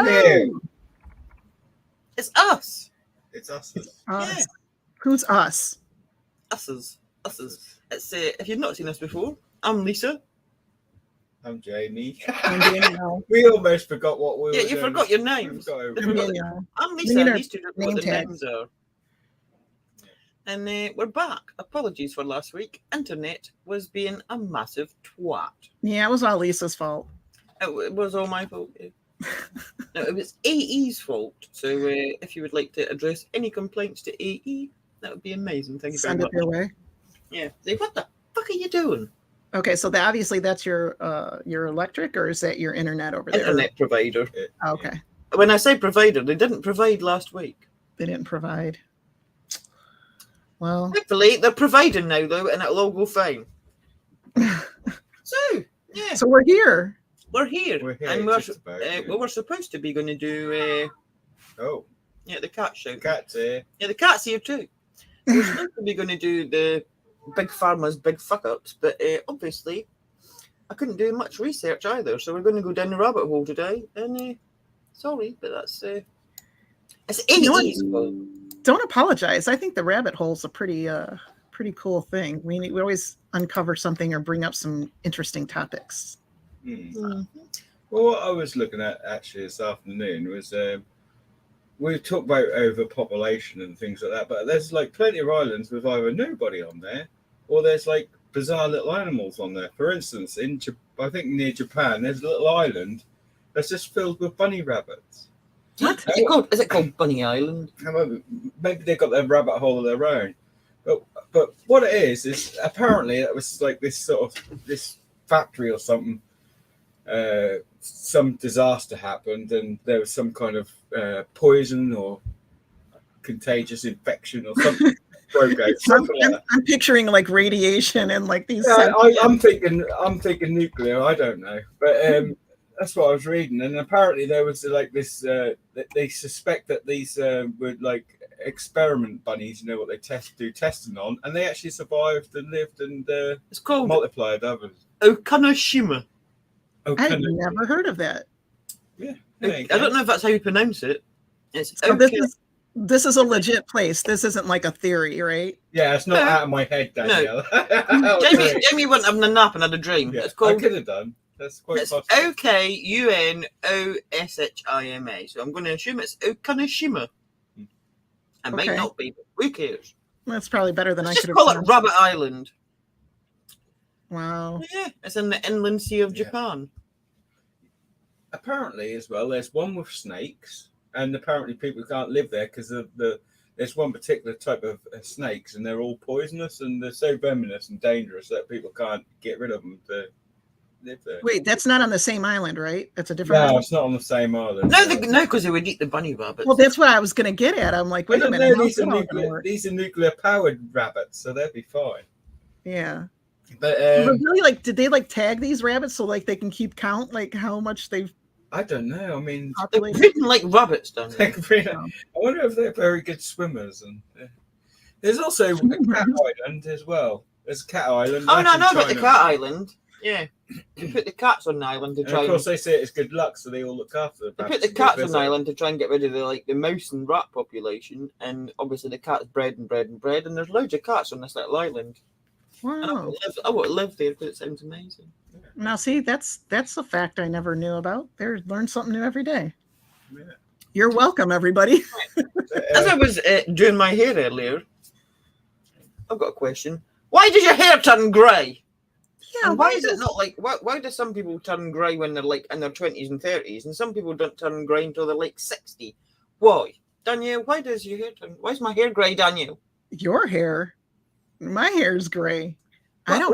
Hello. It's us. It's us. Yeah. Who's us? Us's. It's if you've not seen us before, I'm Lisa. I'm Jamie. I'm Danielle. We almost forgot what we were Yeah, you doing. forgot your names. I'm Danielle. I'm We Lisa. need And our these two don't know name what their tags. names are. And we're back. Apologies for last week. Internet was being a massive twat. Yeah, it was all Lisa's fault. It was all my fault. No, it was AE's fault. So if you would like to address any complaints to AE, that would be amazing. Thank you Send very it much. their way. Yeah. Say, what the fuck are you doing? Okay, so obviously that's your electric, or is that your internet over there? Internet provider. Okay. When I say provider, they didn't provide last week. They didn't provide. Well, Hopefully they're providing now though, and it'll all go fine. So yeah, so we're here. we're here, and we were supposed to be going to do. Yeah, the cat show. Cat's here. Yeah, the cat's here too. We're supposed to be going to do the Big Pharma's Big Fuck Ups, but obviously I couldn't do much research either, so we're going to go down the rabbit hole today. And sorry, but that's it's AE's fault. Don't apologize. I think the rabbit hole's a pretty cool thing. We always uncover something or bring up some interesting topics. Well, what I was looking at actually this afternoon was we talked about overpopulation and things like that, but there's like plenty of islands with either nobody on there, or there's like bizarre little animals on there. For instance, I think near Japan, there's a little island that's just filled with bunny rabbits. What? Is it called Bunny Island? Maybe they've got their rabbit hole of their own. But what it is apparently it was like this factory or something. Some disaster happened, and there was some kind of poison or contagious infection or something broke out. I'm picturing like radiation and like these. Yeah, I'm thinking nuclear. I don't know, but that's what I was reading, and apparently there was like this. They suspect that these were like experiment bunnies. You know what they do testing on, and they actually survived and lived and it's called multiplied others. Okanashima. I've never heard of that. Yeah, I don't know if that's how you pronounce it. It's so this is a legit place. This isn't like a theory, right? Yeah, it's not out of my head, Danielle. No. Jamie went having a nap and had a dream. Yeah, it's called. I could have done. That's quite it's possible. Okanashima. So I'm going to assume it's Okanashima. It might not be, but who cares? That's probably better than Let's I could have. Just call it Rabbit Island. Wow. Yeah, it's in the inland sea of Japan. Apparently, as well, there's one with snakes, and apparently people can't live there because there's one particular type of snakes, and they're all poisonous, and they're so venomous and dangerous that people can't get rid of them to live there. Wait, that's not on the same island, right? That's a different. No, island? it's not on the same island. No, because they would eat the bunny rabbits. Well, that's what I was going to get at. I'm like, wait a minute. These are nuclear powered rabbits, so they'd be fine. Yeah. But really, like, did they like tag these rabbits so like they can keep count, like how much they've? I don't know. I mean, they're written like rabbits, don't they? I wonder if they're very good swimmers. And there's also a cat island as well. There's a cat island. Oh no, I know about the cat island. Yeah, you put the cats on the island to try. Of course, they say it's good luck, so they all look after the They put the cats on the island to try and get rid of the mouse and rat population, and obviously the cats bred, and there's loads of cats on this little island. Wow. I would live there because it sounds amazing. Now, see, that's a fact I never knew about. Learn something new every day. Yeah. You're welcome, everybody. As I was doing my hair earlier, I've got a question. Why does your hair turn grey? Yeah. And why is it not like? Why do some people turn grey when they're like in their 20s and 30s, and some people don't turn grey until they're like 60? Why, Danielle? Why does your hair turn? Why is my hair grey, Danielle? Your hair. My hair's gray. I'm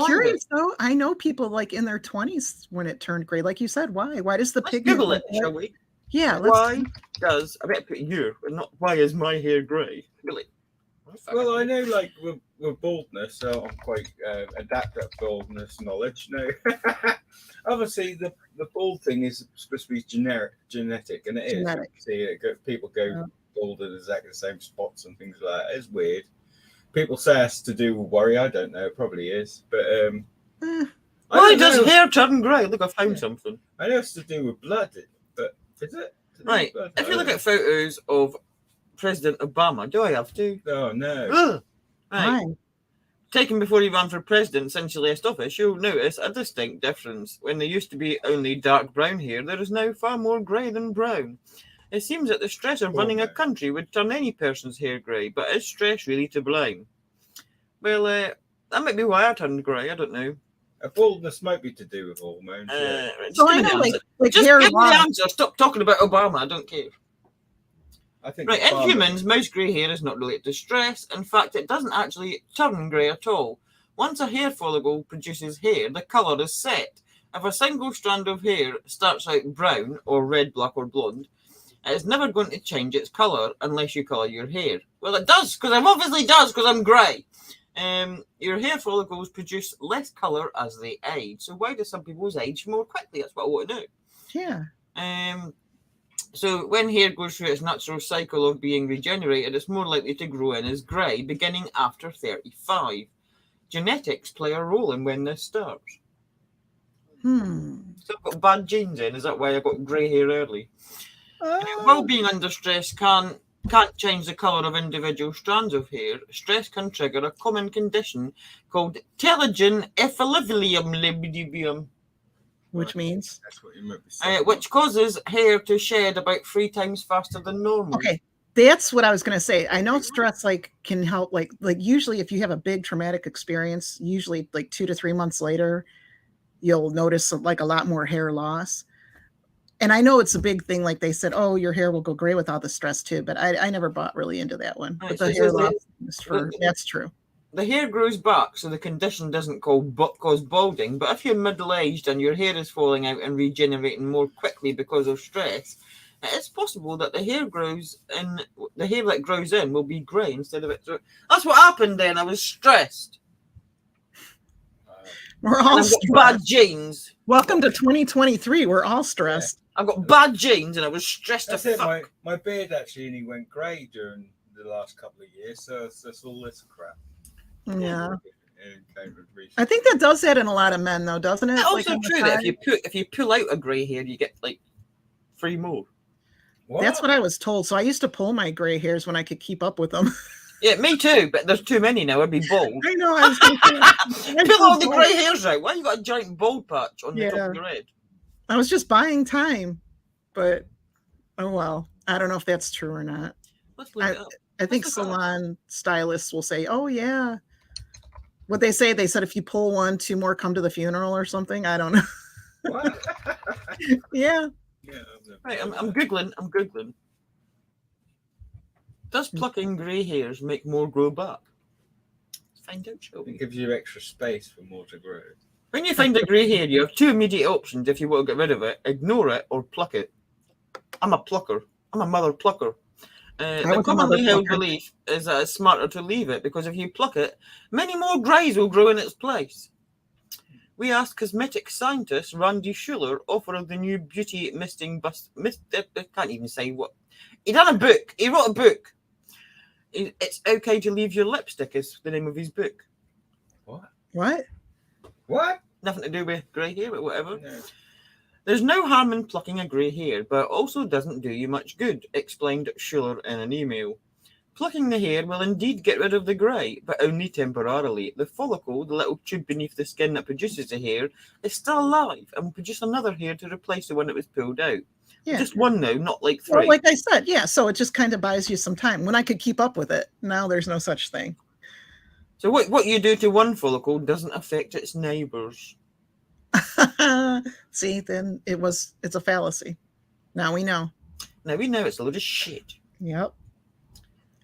curious though. I know people like in their 20s when it turned gray. Like you said, why? Why does the pigment? Google it, shall we? Yeah. Why does I better put you and not why is my hair grey? Really? Well, I know, like with baldness, so I'm quite adept at baldness knowledge. No, obviously the bald thing is supposed to be genetic, and it is. Genetic. See, people go bald in exactly the same spots and things like that. It's weird. People say it's to do with worry. I don't know. It probably is. But why does hair turn grey? Look, I found something. I know it's to do with blood, but Is it? Right. If you look at photos of President Obama, do I have to? Oh no. Ugh. Right. Why? Taken before he ran for president since he left office, you'll notice a distinct difference. When there used to be only dark brown hair, there is now far more grey than brown. It seems that the stress of running a country would turn any person's hair grey, but is stress really to blame? Well, that might be why I turned grey, I don't know. A baldness might be to do with hormones. So I know, like just hair give me loss. the answer. Stop talking about Obama, I don't care. I think Right, in humans, most grey hair is not related to stress. In fact, it doesn't actually turn grey at all. Once a hair follicle produces hair, the colour is set. If a single strand of hair starts out brown or red, black or blonde, it is never going to change its colour unless you colour your hair. Well, it does, because it obviously does, because I'm grey. Your hair follicles produce less colour as they age. So why do some people's age more quickly? That's what I want to know. Yeah. So when hair goes through its natural cycle of being regenerated, it's more likely to grow in as grey, beginning after 35. Genetics play a role in when this starts. So I've got bad genes in. Is that why I got grey hair early? While being under stress can't change the colour of individual strands of hair, stress can trigger a common condition called telogen effluvium. Which means? That's what you might be saying. Which causes hair to shed about 3 times faster than normal. Okay, that's what I was going to say. I know stress can help. Like usually, if you have a big traumatic experience, usually like 2 to 3 months later, you'll notice like a lot more hair loss. And I know it's a big thing. Like they said, oh, your hair will go gray with all the stress too. But I never bought really into that one. Right, but the so hair loss that's true. The hair grows back, so the condition doesn't cause balding. But if you're middle-aged and your hair is falling out and regenerating more quickly because of stress, it's possible that the hair that grows in will be grey instead of it. So that's what happened then. I was stressed. We're all I've got bad genes. Welcome to 2023. We're all stressed. I've got bad genes and I was stressed. That's it. My beard actually only went grey during the last couple of years, so that's all this crap. Yeah. I think that does that in a lot of men, though, doesn't it? It's also true that if you pull out a grey hair, you get like 3 more. What? That's what I was told. So I used to pull my grey hairs when I could keep up with them. Yeah, me too. But there's too many now. I'd be bald. I know. I was pull all the grey hairs out. Why you got a giant bald patch on the top of your head? I was just buying time, but oh well. I don't know if that's true or not. I think salon stylists will say, "Oh yeah." What they say? They said if you pull 1, 2 more come to the funeral or something. I don't know. What? Yeah. Right, I'm googling. Does plucking grey hairs make more grow back? Let's find out, shall we? It gives you extra space for more to grow. When you find a grey hair, you have 2 immediate options if you want to get rid of it: ignore it or pluck it. I'm a plucker. I'm a mother plucker. The commonly held belief is that it's smarter to leave it because if you pluck it, many more greys will grow in its place. We asked cosmetic scientist Randy Schuller, author of the new beauty misting I can't even say what. He done a book. He wrote a book. It's okay to leave your lipstick is the name of his book. What? Nothing to do with grey hair, but whatever. No. There's no harm in plucking a grey hair, but it also doesn't do you much good, explained Schuller in an email. Plucking the hair will indeed get rid of the grey, but only temporarily. The follicle, the little tube beneath the skin that produces the hair, is still alive and will produce another hair to replace the one that was pulled out. Yeah. Just 1 now, not like 3. Well, like I said, yeah, so it just kind of buys you some time. When I could keep up with it, now there's no such thing. So what you do to one follicle doesn't affect its neighbours. See, then it's a fallacy. Now we know. Now we know it's a load of shit. Yep.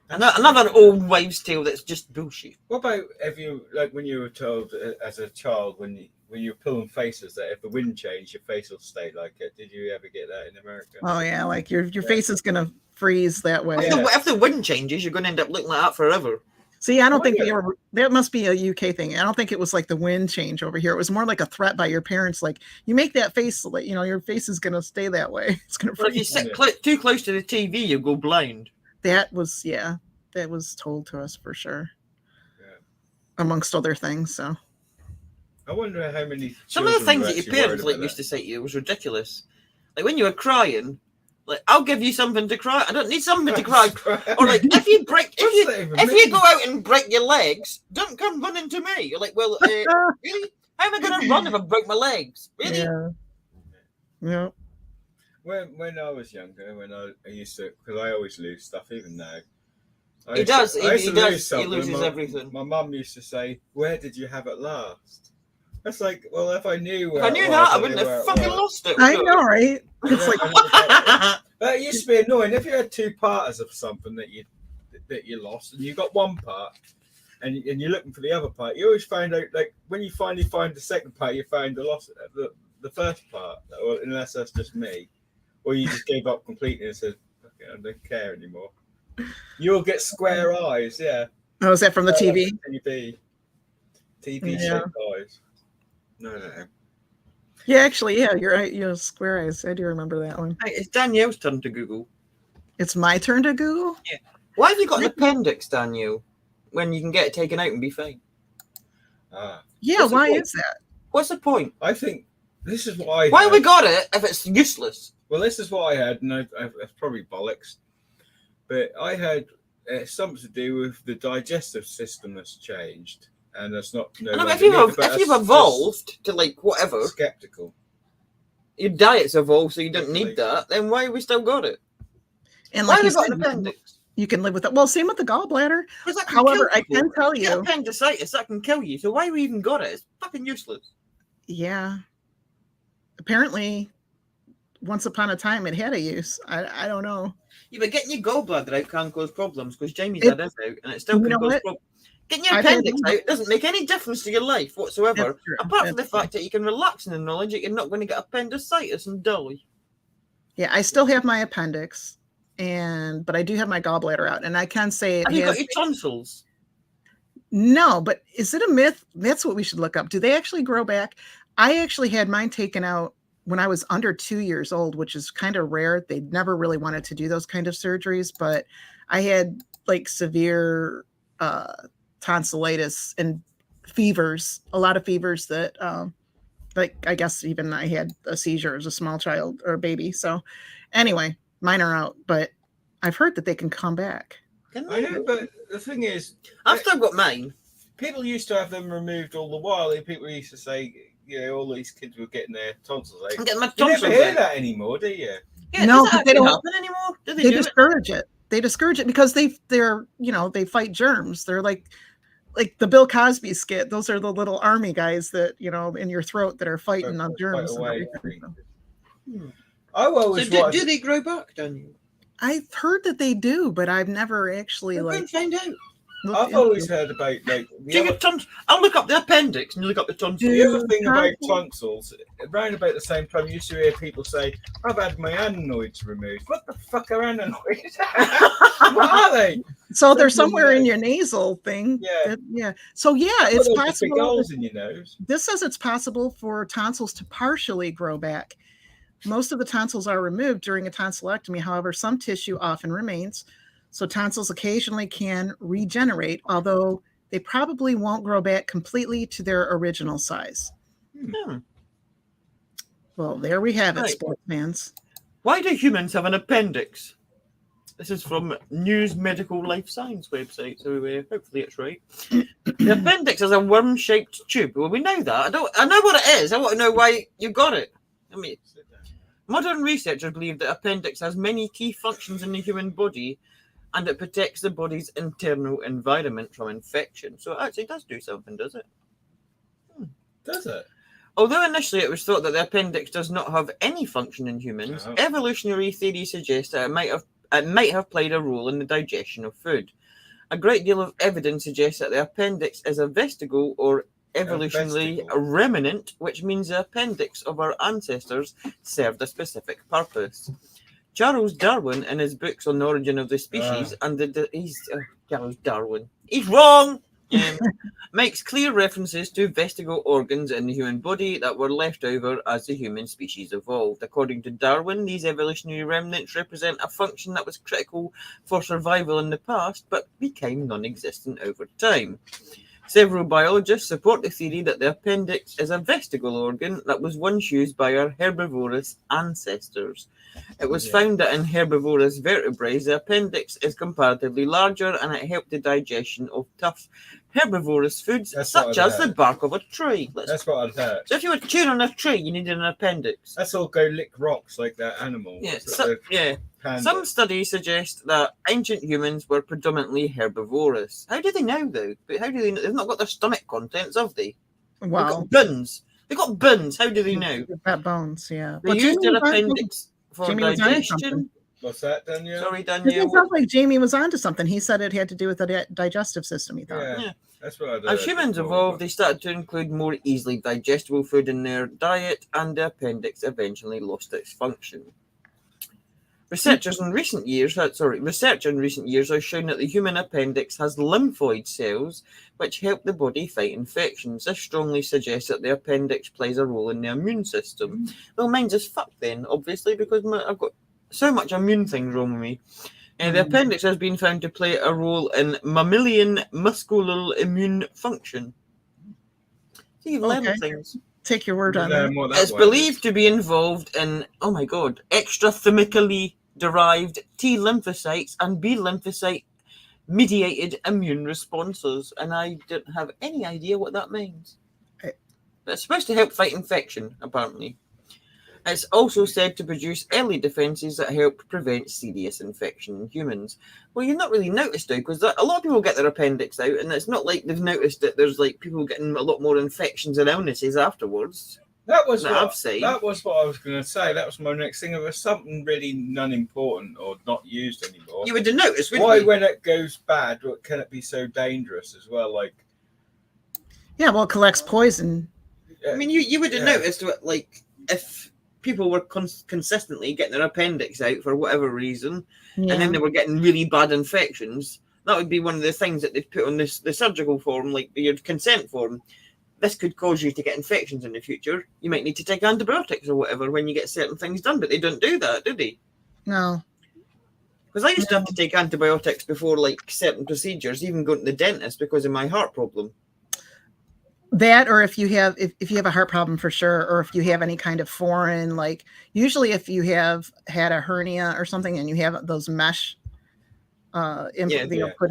Another old wives' tale that's just bullshit. What about when you were told as a child when you're pulling faces that if the wind changed, your face will stay like it? Did you ever get that in America? Oh yeah, like your face is gonna freeze that way. If the wind changes, you're gonna end up looking like that forever. See, I don't think that must be a UK thing. I don't think it was like the wind change over here. It was more like a threat by your parents. Like, you make that face, like, your face is going to stay that way. It's going to freeze. If you sit too close to the TV, you go blind. That was told to us for sure. Yeah. Amongst other things. So I wonder how many. Some of the things that your parents used to say to you was ridiculous. Like when you were crying, Like, I'll give you something to cry. I don't need something to cry. Or like, if you go out and break your legs, don't come running to me. You're like, well, really? How am I going to run if I break my legs? Really? Yeah. When I was younger, when I used to, because I always lose stuff, even now. He does. He loses My, everything. My mum used to say, "Where did you have it last?" That's like, well, if I knew where if I knew that, I wouldn't have fucking lost it. I know, right? It's like, but it used to be annoying if you had two parters of something that you lost, and you got one part, and you're looking for the other part. You always find out, like when you finally find the second part, you find the first part, or unless that's just me, or you just gave up completely and said, "Okay, I don't care anymore." You'll get square eyes, yeah. Oh, is that from the TV? TV shaped eyes. No. Yeah, actually, yeah, you're right. You know, square eyes. I do remember that one. Hey, it's Danielle's turn to Google. It's my turn to Google? Yeah. Why have you got an appendix, Danielle, when you can get it taken out and be fine? Yeah, why is that? What's the point? I think this is what Why we got it if it's useless? Well, this is what I had, and it's probably bollocks. But I had something to do with the digestive system that's changed, and that's not. If you've evolved to like whatever, skeptical. Your diet's evolved, so you don't need that. Then why have we still got it? And like why you have we got said, an appendix? You can live with it. Well, same with the gallbladder. However, I can tell you, appendicitis that can kill you. So why we even got it? It's fucking useless. Yeah. Apparently, once upon a time, it had a use. I don't know. Yeah, but getting your gallbladder out can cause problems because Jamie's had this out and it still can cause problems. Getting your appendix out doesn't make any difference to your life whatsoever, apart from the fact that you can relax in the knowledge that you're not going to get appendicitis and die. Yeah, I still have my appendix, but I do have my gallbladder out, and I can say have you got your tonsils? No, but is it a myth? That's what we should look up. Do they actually grow back? I actually had mine taken out when I was under 2 years old, which is kind of rare. They never really wanted to do those kind of surgeries, but I had like severe tonsillitis and fevers, a lot of fevers that like I guess even I had a seizure as a small child or a baby. So anyway, mine are out, but I've heard that they can come back. I know, but the thing is, I've still got mine. People used to have them removed all the while. People used to say, all these kids were getting their tonsils out. I'm getting my tonsils. You never hear out. that anymore, do you? Yeah, no, they don't happen anymore. Do they discourage it. They discourage it because they're they fight germs. They're like the Bill Cosby skit. Those are the little army guys that in your throat that are fighting on germs. Do they grow back, Daniel? I've heard that they do, but I've never actually find out. I've always heard about I'll look up the appendix and you look up the tonsils. The other thing about tonsils, around about the same time, you used to hear people say, "I've had my adenoids removed." What the fuck are adenoids? What are they? So they're somewhere in your nasal thing. Yeah. So it's possible. Big holes in your nose. This says it's possible for tonsils to partially grow back. Most of the tonsils are removed during a tonsillectomy. However, some tissue often remains. So tonsils occasionally can regenerate, although they probably won't grow back completely to their original size. Well, there we have it, sports fans. Why do humans have an appendix? This is from News Medical Life Science website, so hopefully it's right. The appendix is a worm-shaped tube. Well, we know that. I know what it is. I want to know why you got it. I mean, modern researchers believe that appendix has many key functions in the human body, and it protects the body's internal environment from infection. So it actually does do something, does it? Does it? Although initially it was thought that the appendix does not have any function in humans, evolutionary theory suggests that it might have played a role in the digestion of food. A great deal of evidence suggests that the appendix is a vestigial or evolutionary remnant, which means the appendix of our ancestors served a specific purpose. Charles Darwin, in his books on the origin of the species, Charles Darwin, he's wrong, makes clear references to vestigial organs in the human body that were left over as the human species evolved. According to Darwin, these evolutionary remnants represent a function that was critical for survival in the past, but became non-existent over time. Several biologists support the theory that the appendix is a vestigial organ that was once used by our herbivorous ancestors. It was found that in herbivorous vertebrates, the appendix is comparatively larger and it helped the digestion of tough herbivorous foods such as the bark of a tree. That's what I'd heard. So if you were chewing on a tree, you needed an appendix. That's all go lick rocks like that animal. Yeah, some studies suggest that ancient humans were predominantly herbivorous. How do they know, though? But how do they know? They've not got their stomach contents, have they? Wow. They've got bones. How do they know? They've got bones, yeah. They used their appendix for digestion. What's that, Danielle? Sorry, It Danielle. sounds like Jamie was onto something. He said it had to do with the digestive system, he thought. Yeah. That's what I did. As humans evolved, they started to include more easily digestible food in their diet, and the appendix eventually lost its function. Research in recent years has shown that the human appendix has lymphoid cells which help the body fight infections. This strongly suggests that the appendix plays a role in the immune system. Well, mine's just fucked then, obviously, because I've got so much immune things wrong with me. The appendix has been found to play a role in mammalian muscular immune function. So you've learned things. Take your word on that. It's believed to be involved in, oh my god, extrathymically derived T lymphocytes and B lymphocyte mediated immune responses. And I don't have any idea what that means. But it's supposed to help fight infection, apparently. It's also said to produce early defences that help prevent serious infection in humans. Well, you've not really noticed, though, because a lot of people get their appendix out, and it's not like they've noticed that there's like people getting a lot more infections and illnesses afterwards. That was what I was going to say. That was my next thing. If there's something really non-important or not used anymore, you would have noticed. Why, when it goes bad, can it be so dangerous as well? Like, yeah, well, it collects poison. I mean, you would have noticed, like, if people were consistently getting their appendix out for whatever reason, and then they were getting really bad infections, that would be one of the things that they'd put on the surgical form, like your consent form. This could cause you to get infections in the future. You might need to take antibiotics or whatever when you get certain things done, but they don't do that, do they? No. Because I used to have to take antibiotics before like certain procedures, even going to the dentist because of my heart problem. That, or if you have a heart problem for sure, or if you have any kind of foreign, like usually if you have had a hernia or something and you have those mesh put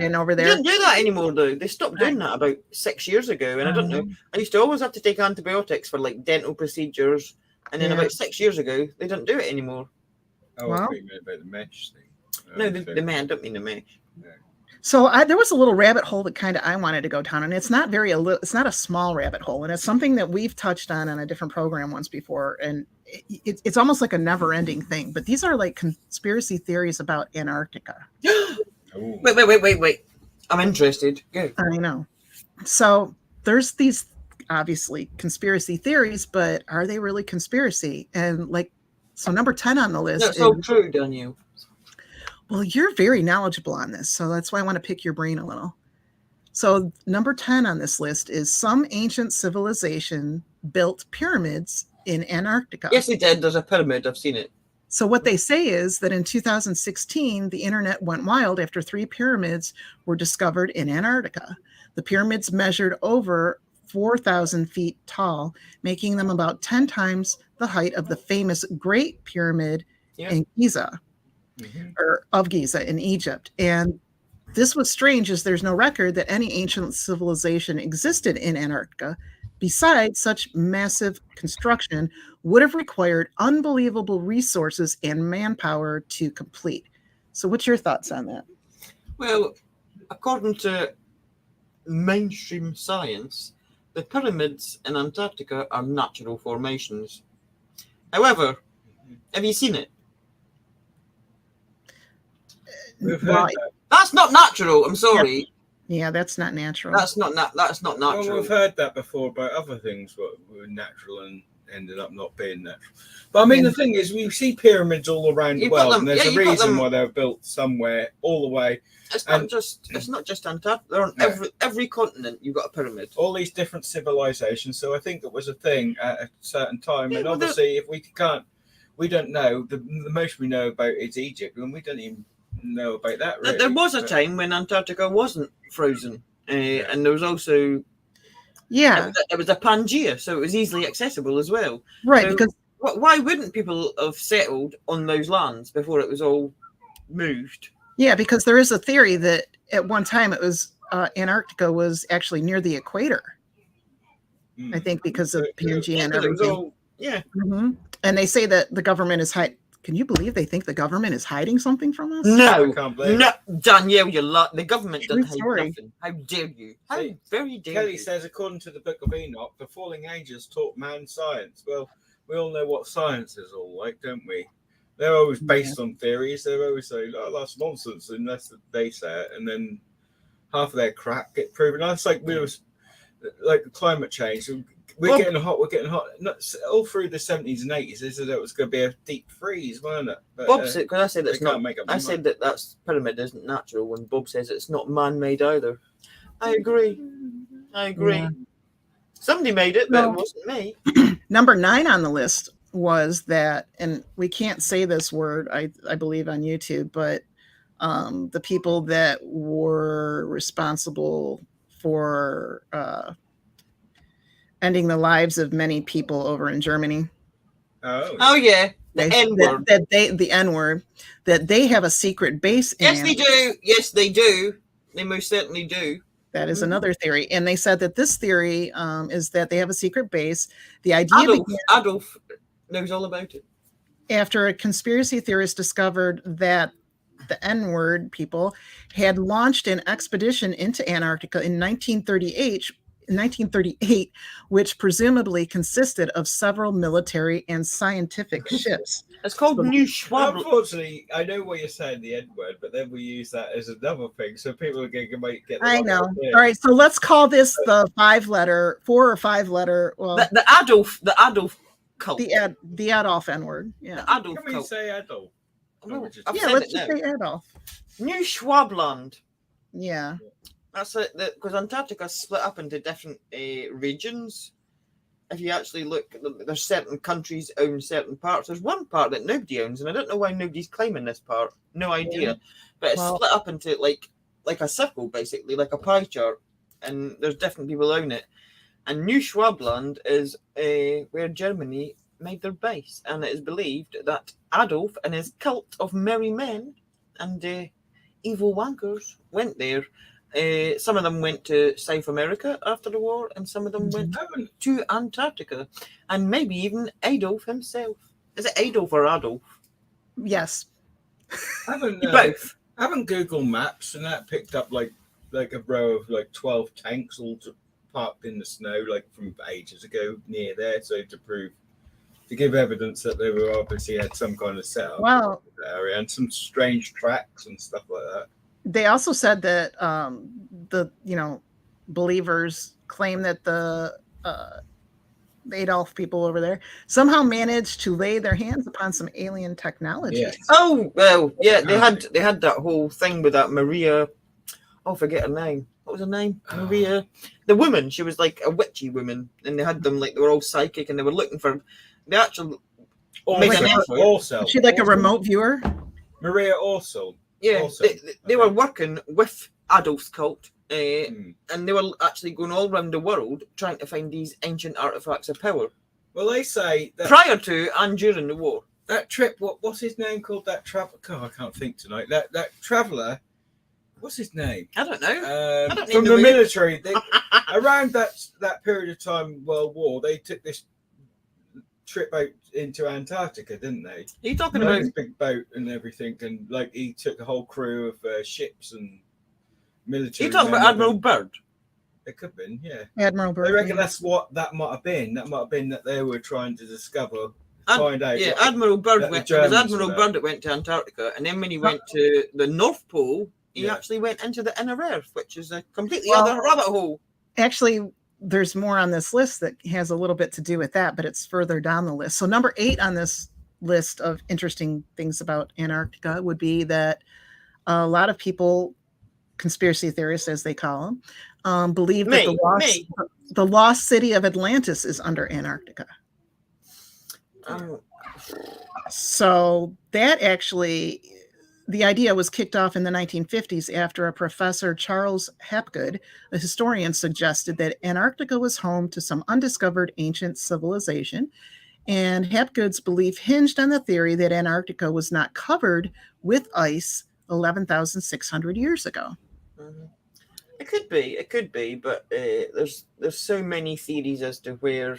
in over there. They don't do that anymore, though. They stopped doing that about 6 years ago, and I don't know. I used to always have to take antibiotics for like dental procedures, and then about 6 years ago, they don't do it anymore. Oh, I thought you meant about the mesh thing. No, the mesh. I don't mean the mesh. No. So there was a little rabbit hole that kind of I wanted to go down, and it's not it's not a small rabbit hole, and it's something that we've touched on a different program once before, and it's almost like a never-ending thing. But these are like conspiracy theories about Antarctica. Wait. I'm interested. Go. I know. So there's these obviously conspiracy theories, but are they really conspiracy? And like, so number 10 on the list. That's so true, Danielle. Well, you're very knowledgeable on this, so that's why I want to pick your brain a little. So number 10 on this list is some ancient civilization built pyramids in Antarctica. Yes, they did. There's a pyramid. I've seen it. So what they say is that in 2016, the internet went wild after 3 pyramids were discovered in Antarctica. The pyramids measured over 4,000 feet tall, making them about 10 times the height of the famous Great Pyramid in Giza, or of Giza in Egypt. And this was strange, as there's no record that any ancient civilization existed in Antarctica. Besides, such massive construction would have required unbelievable resources and manpower to complete. So what's your thoughts on that? Well, according to mainstream science, the pyramids in Antarctica are natural formations. However, have you seen it? That's not natural. I'm sorry. Yeah, that's not natural. That's not natural. Well, we've heard that before about other things that were natural and ended up not being natural. But I mean, the thing is, we see pyramids all around the world, and there's a reason why they're built somewhere all the way. It's not just Antarctica. They're on every continent. You've got a pyramid. All these different civilizations. So I think it was a thing at a certain time. And obviously, if we don't know. The most we know about is Egypt, and we don't even know about that. Really. There was a time when Antarctica wasn't frozen, and there was also Yeah, It was a Pangea, so it was easily accessible as well. right. So Because why wouldn't people have settled on those lands before it was all moved? because there is a theory that at one time it was Antarctica was actually near the equator. I think because of Pangea and everything. And they say that the government is hiding. Can you believe they think the government is hiding something from us? No, I can't believe no, Danielle, the government True doesn't hide story. nothing. How dare you? How See, very dare Kelly you? says, according to the Book of Enoch, the falling angels taught man science. Well, we all know what science is all like, don't we? They're always based on theories. They're always saying, "Oh, that's nonsense," unless they say it, and then half of their crap get proven. That's like we was like climate change. We're getting hot. We're getting hot. Not, all through the 70s and 80s, they said it was going to be a deep freeze, weren't it? But, Bob said, because I said they it's can't not. make up I their said mind. that that's pyramid isn't natural. When Bob says it's not man-made either, I agree. I agree. Yeah. Somebody made it, but No. it wasn't me. Number 9 on the list was that, and we can't say this word, I believe, on YouTube, but the people that were responsible for ending the lives of many people over in Germany. Oh yeah, the N-word. The N-word, that they have a secret base in Yes, they do. Yes, they do. They most certainly do. That is another theory. And they said that this theory is that they have a secret base. The idea Adolf knows all about it. After a conspiracy theorist discovered that the N-word people had launched an expedition into Antarctica in 1938, which presumably consisted of several military and scientific ships. It's called New Schwab. Unfortunately, I know what you're saying, the N-word, but then we use that as another thing, so people are going to get the I wrong know. idea. All right, so let's call this the 4 or 5 letter. Well, the Adolf cult. The Adolf N-word. Yeah. The Adolf Can we cult. say Adolf? Well, Yeah, let's just say Adolf. New Schwabland. Yeah. That's it. Because Antarctica is split up into different regions. If you actually look, there's certain countries own certain parts. There's one part that nobody owns, and I don't know why nobody's claiming this part. No idea. Yeah. But it's split up into like a circle, basically, like a pie chart. And there's different people own it. And New Schwabland is where Germany made their base. And it is believed that Adolf and his cult of merry men and evil wankers went there. Some of them went to South America after the war, and some of them went to Antarctica, and maybe even Adolf himself. Is it Adolf or Adolf? Yes. Both. Haven't Google Maps and that picked up like a row of like 12 tanks all parked in the snow like from ages ago near there, so to give evidence that they were obviously had some kind of setup in the area and some strange tracks and stuff like that. They also said that the believers claim that the Adolf people over there somehow managed to lay their hands upon some alien technology. Yes. Oh well, yeah, they had that whole thing with that Maria. Oh, forget her name. What was her name? Maria, the woman. She was like a witchy woman, and they had them like they were all psychic, and they were looking for the actual. Also, she like a remote viewer. Maria also. Yeah, also, they were working with Adolf's cult, and they were actually going all around the world trying to find these ancient artifacts of power. Well, they say that prior to and during the war. That trip, what's his name called? That travel? God, I can't think tonight. That traveller. What's his name? I don't know. I don't from the military. They, around that period of time, World War, they took this trip out into Antarctica, didn't they? Are you talking about this big boat and everything, and like he took a whole crew of ships and military. Are you talking about Admiral Byrd? It could have been, yeah. Admiral Byrd. I reckon that's what that might have been. That might have been that they were trying to discover, find out. Yeah, Admiral Byrd went. It was Admiral were Byrd that went to Antarctica, and then when he went to the North Pole, he actually went into the inner earth, which is a completely other rabbit hole. Actually, there's more on this list that has a little bit to do with that, but it's further down the list. So number 8 on this list of interesting things about Antarctica would be that a lot of people, conspiracy theorists as they call them, believe that the lost city of Atlantis is under Antarctica. So that actually the idea was kicked off in the 1950s after a professor, Charles Hapgood, a historian, suggested that Antarctica was home to some undiscovered ancient civilization. And Hapgood's belief hinged on the theory that Antarctica was not covered with ice 11,600 years ago. Mhm. It could be, but there's so many theories as to where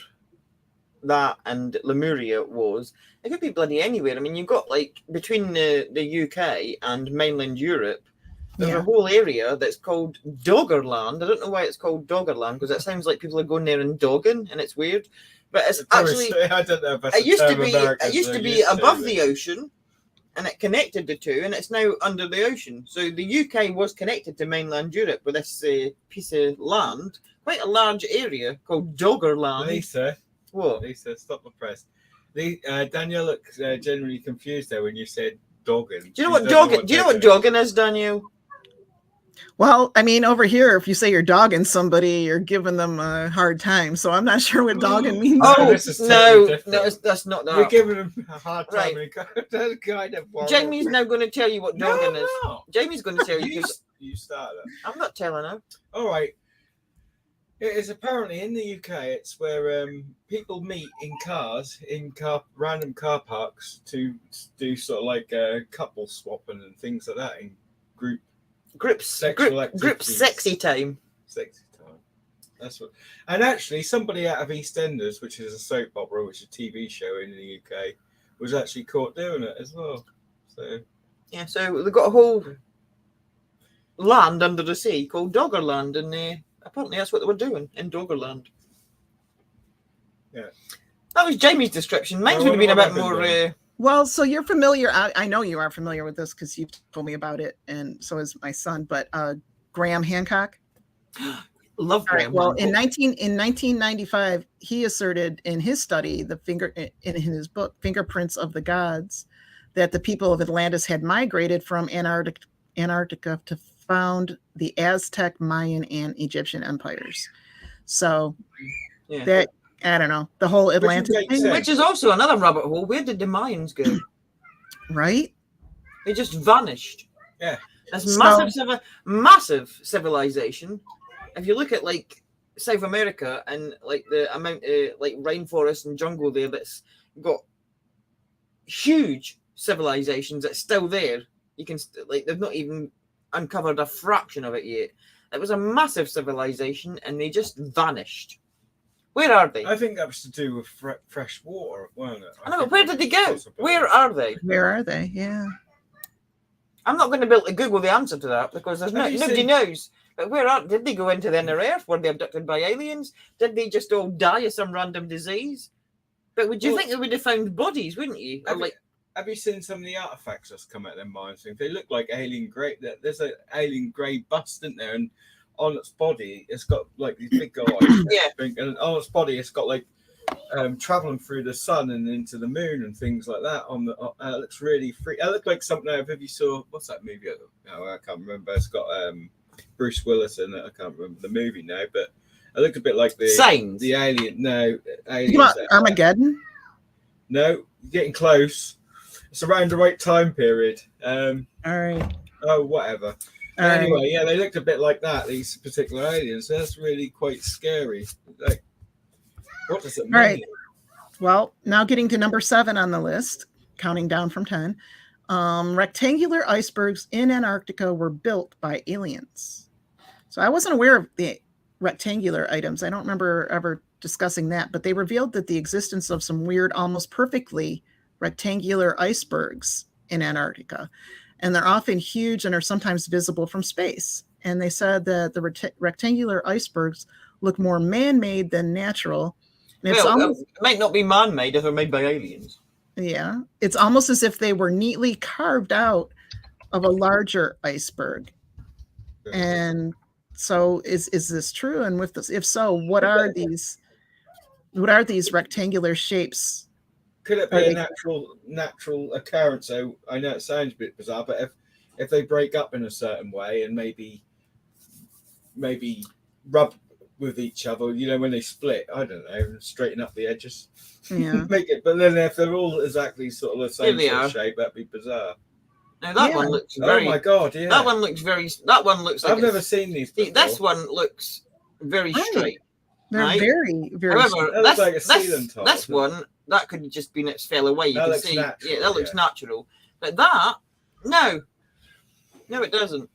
that and Lemuria was. It could be bloody anywhere. I mean, you've got like between the UK and mainland Europe, there's Yeah. a whole area that's called Doggerland. I don't know why it's called Doggerland, because it sounds like people are going there and dogging, and it's weird. But it's actually, I don't know if that's it a used to term be Americans it used to are be used above but- the ocean, and it connected the two, and it's now under the ocean. So the UK was connected to mainland Europe with this piece of land, quite a large area called Doggerland. Lisa, What? Lisa, stop the press. Danielle looks generally confused there when you said dogging. Do you know what dogging? Do you know what dogging is, Daniel? Well, I mean, over here, if you say you're dogging somebody, you're giving them a hard time. So I'm not sure what dogging means. Oh this is totally different. no, that's not We're that. giving them a hard time. Right. That's kind of horrible. Jamie's now going to tell you what No, dogging is. no. Jamie's going to tell you. You, 'Cause you started it. I'm not telling her. All right. It is apparently in the UK. It's where people meet in cars, random car parks to do sort of like couple swapping and things like that in group sexual Group activities. sexy time. Sexy time. That's what. And actually, somebody out of EastEnders, which is a soap opera, which is a TV show in the UK, was actually caught doing it as well. So Yeah, so they've got a whole land under the sea called Doggerland, and apparently that's what they were doing in Doggerland. Yeah. That was Jamie's description. Mine Well, would have been a what bit happened more. then? Well, so you're familiar. I know you are familiar with this because you've told me about it, and so is my son. But Graham Hancock. Love All right, Graham. well, in Hancock. 1995, he asserted in his study, in his book Fingerprints of the Gods, that the people of Atlantis had migrated from Antarctica to found the Aztec, Mayan, and Egyptian empires. So Yeah. that, I don't know, the whole Atlantis makes thing, sense. Which is also another rabbit hole. Where did the Mayans go? right? They just vanished. Yeah. That's So- massive civilization. If you look at like South America and like the amount of like rainforest and jungle there that's got huge civilizations that's still there, you can like they've not even uncovered a fraction of it yet. It was a massive civilization and they just vanished. Where are they? I think that was to do with fresh water, wasn't it? I know, think but where that's did they go? possible. Where are they? Where are they? Yeah. I'm not going to be able to Google the answer to that because there's Have you nobody seen- knows. But did they go into the inner earth? Were they abducted by aliens? Did they just all die of some random disease? But would you Well- think they would have found bodies, wouldn't you? Or Have you seen some of the artifacts that's come out of their mines? They look like alien grey. There's an alien grey bust, isn't there? And on its body, it's got like these big eyes. Yeah. And on its body, it's got like traveling through the sun and into the moon and things like that. It looks really free. It looked like something out of, if you saw, what's that movie? I can't remember. It's got Bruce Willis in it. I can't remember the movie now, but it looked a bit like Signs. the alien. No, aliens. You want Armageddon? No, you're getting close. It's around the right time period. All right. Oh, whatever. All right. Anyway, yeah, they looked a bit like that, these particular aliens. That's really quite scary. Like, what does it mean? All right. Well, now getting to number 7 on the list, counting down from 10. Rectangular icebergs in Antarctica were built by aliens. So I wasn't aware of the rectangular items. I don't remember ever discussing that, but they revealed that the existence of some weird, almost perfectly rectangular icebergs in Antarctica. And they're often huge and are sometimes visible from space. And they said that the rectangular icebergs look more man-made than natural. And it's almost, it might not be man-made if they're made by aliens. yeah, it's almost as if they were neatly carved out of a larger iceberg. And so is this true? And with this, if so, what are these rectangular shapes? Could it be a natural occurrence? So I know it sounds a bit bizarre, but if they break up in a certain way and maybe rub with each other, you know, when they split, I don't know, and straighten up the edges, Yeah. make it. But then if they're all exactly sort of the same Here they sort are. of shape, that'd be bizarre. Now that Yeah. one looks Oh very. my god! Yeah. That one looks very. That one looks like. I've never seen these before. This one looks very Right. straight. They're Right. very, very. However, That looks like a ceiling tile, this doesn't it? one that could have just been its fell away. You That can looks see, natural, yeah, that looks yeah. natural. But that, no, it doesn't.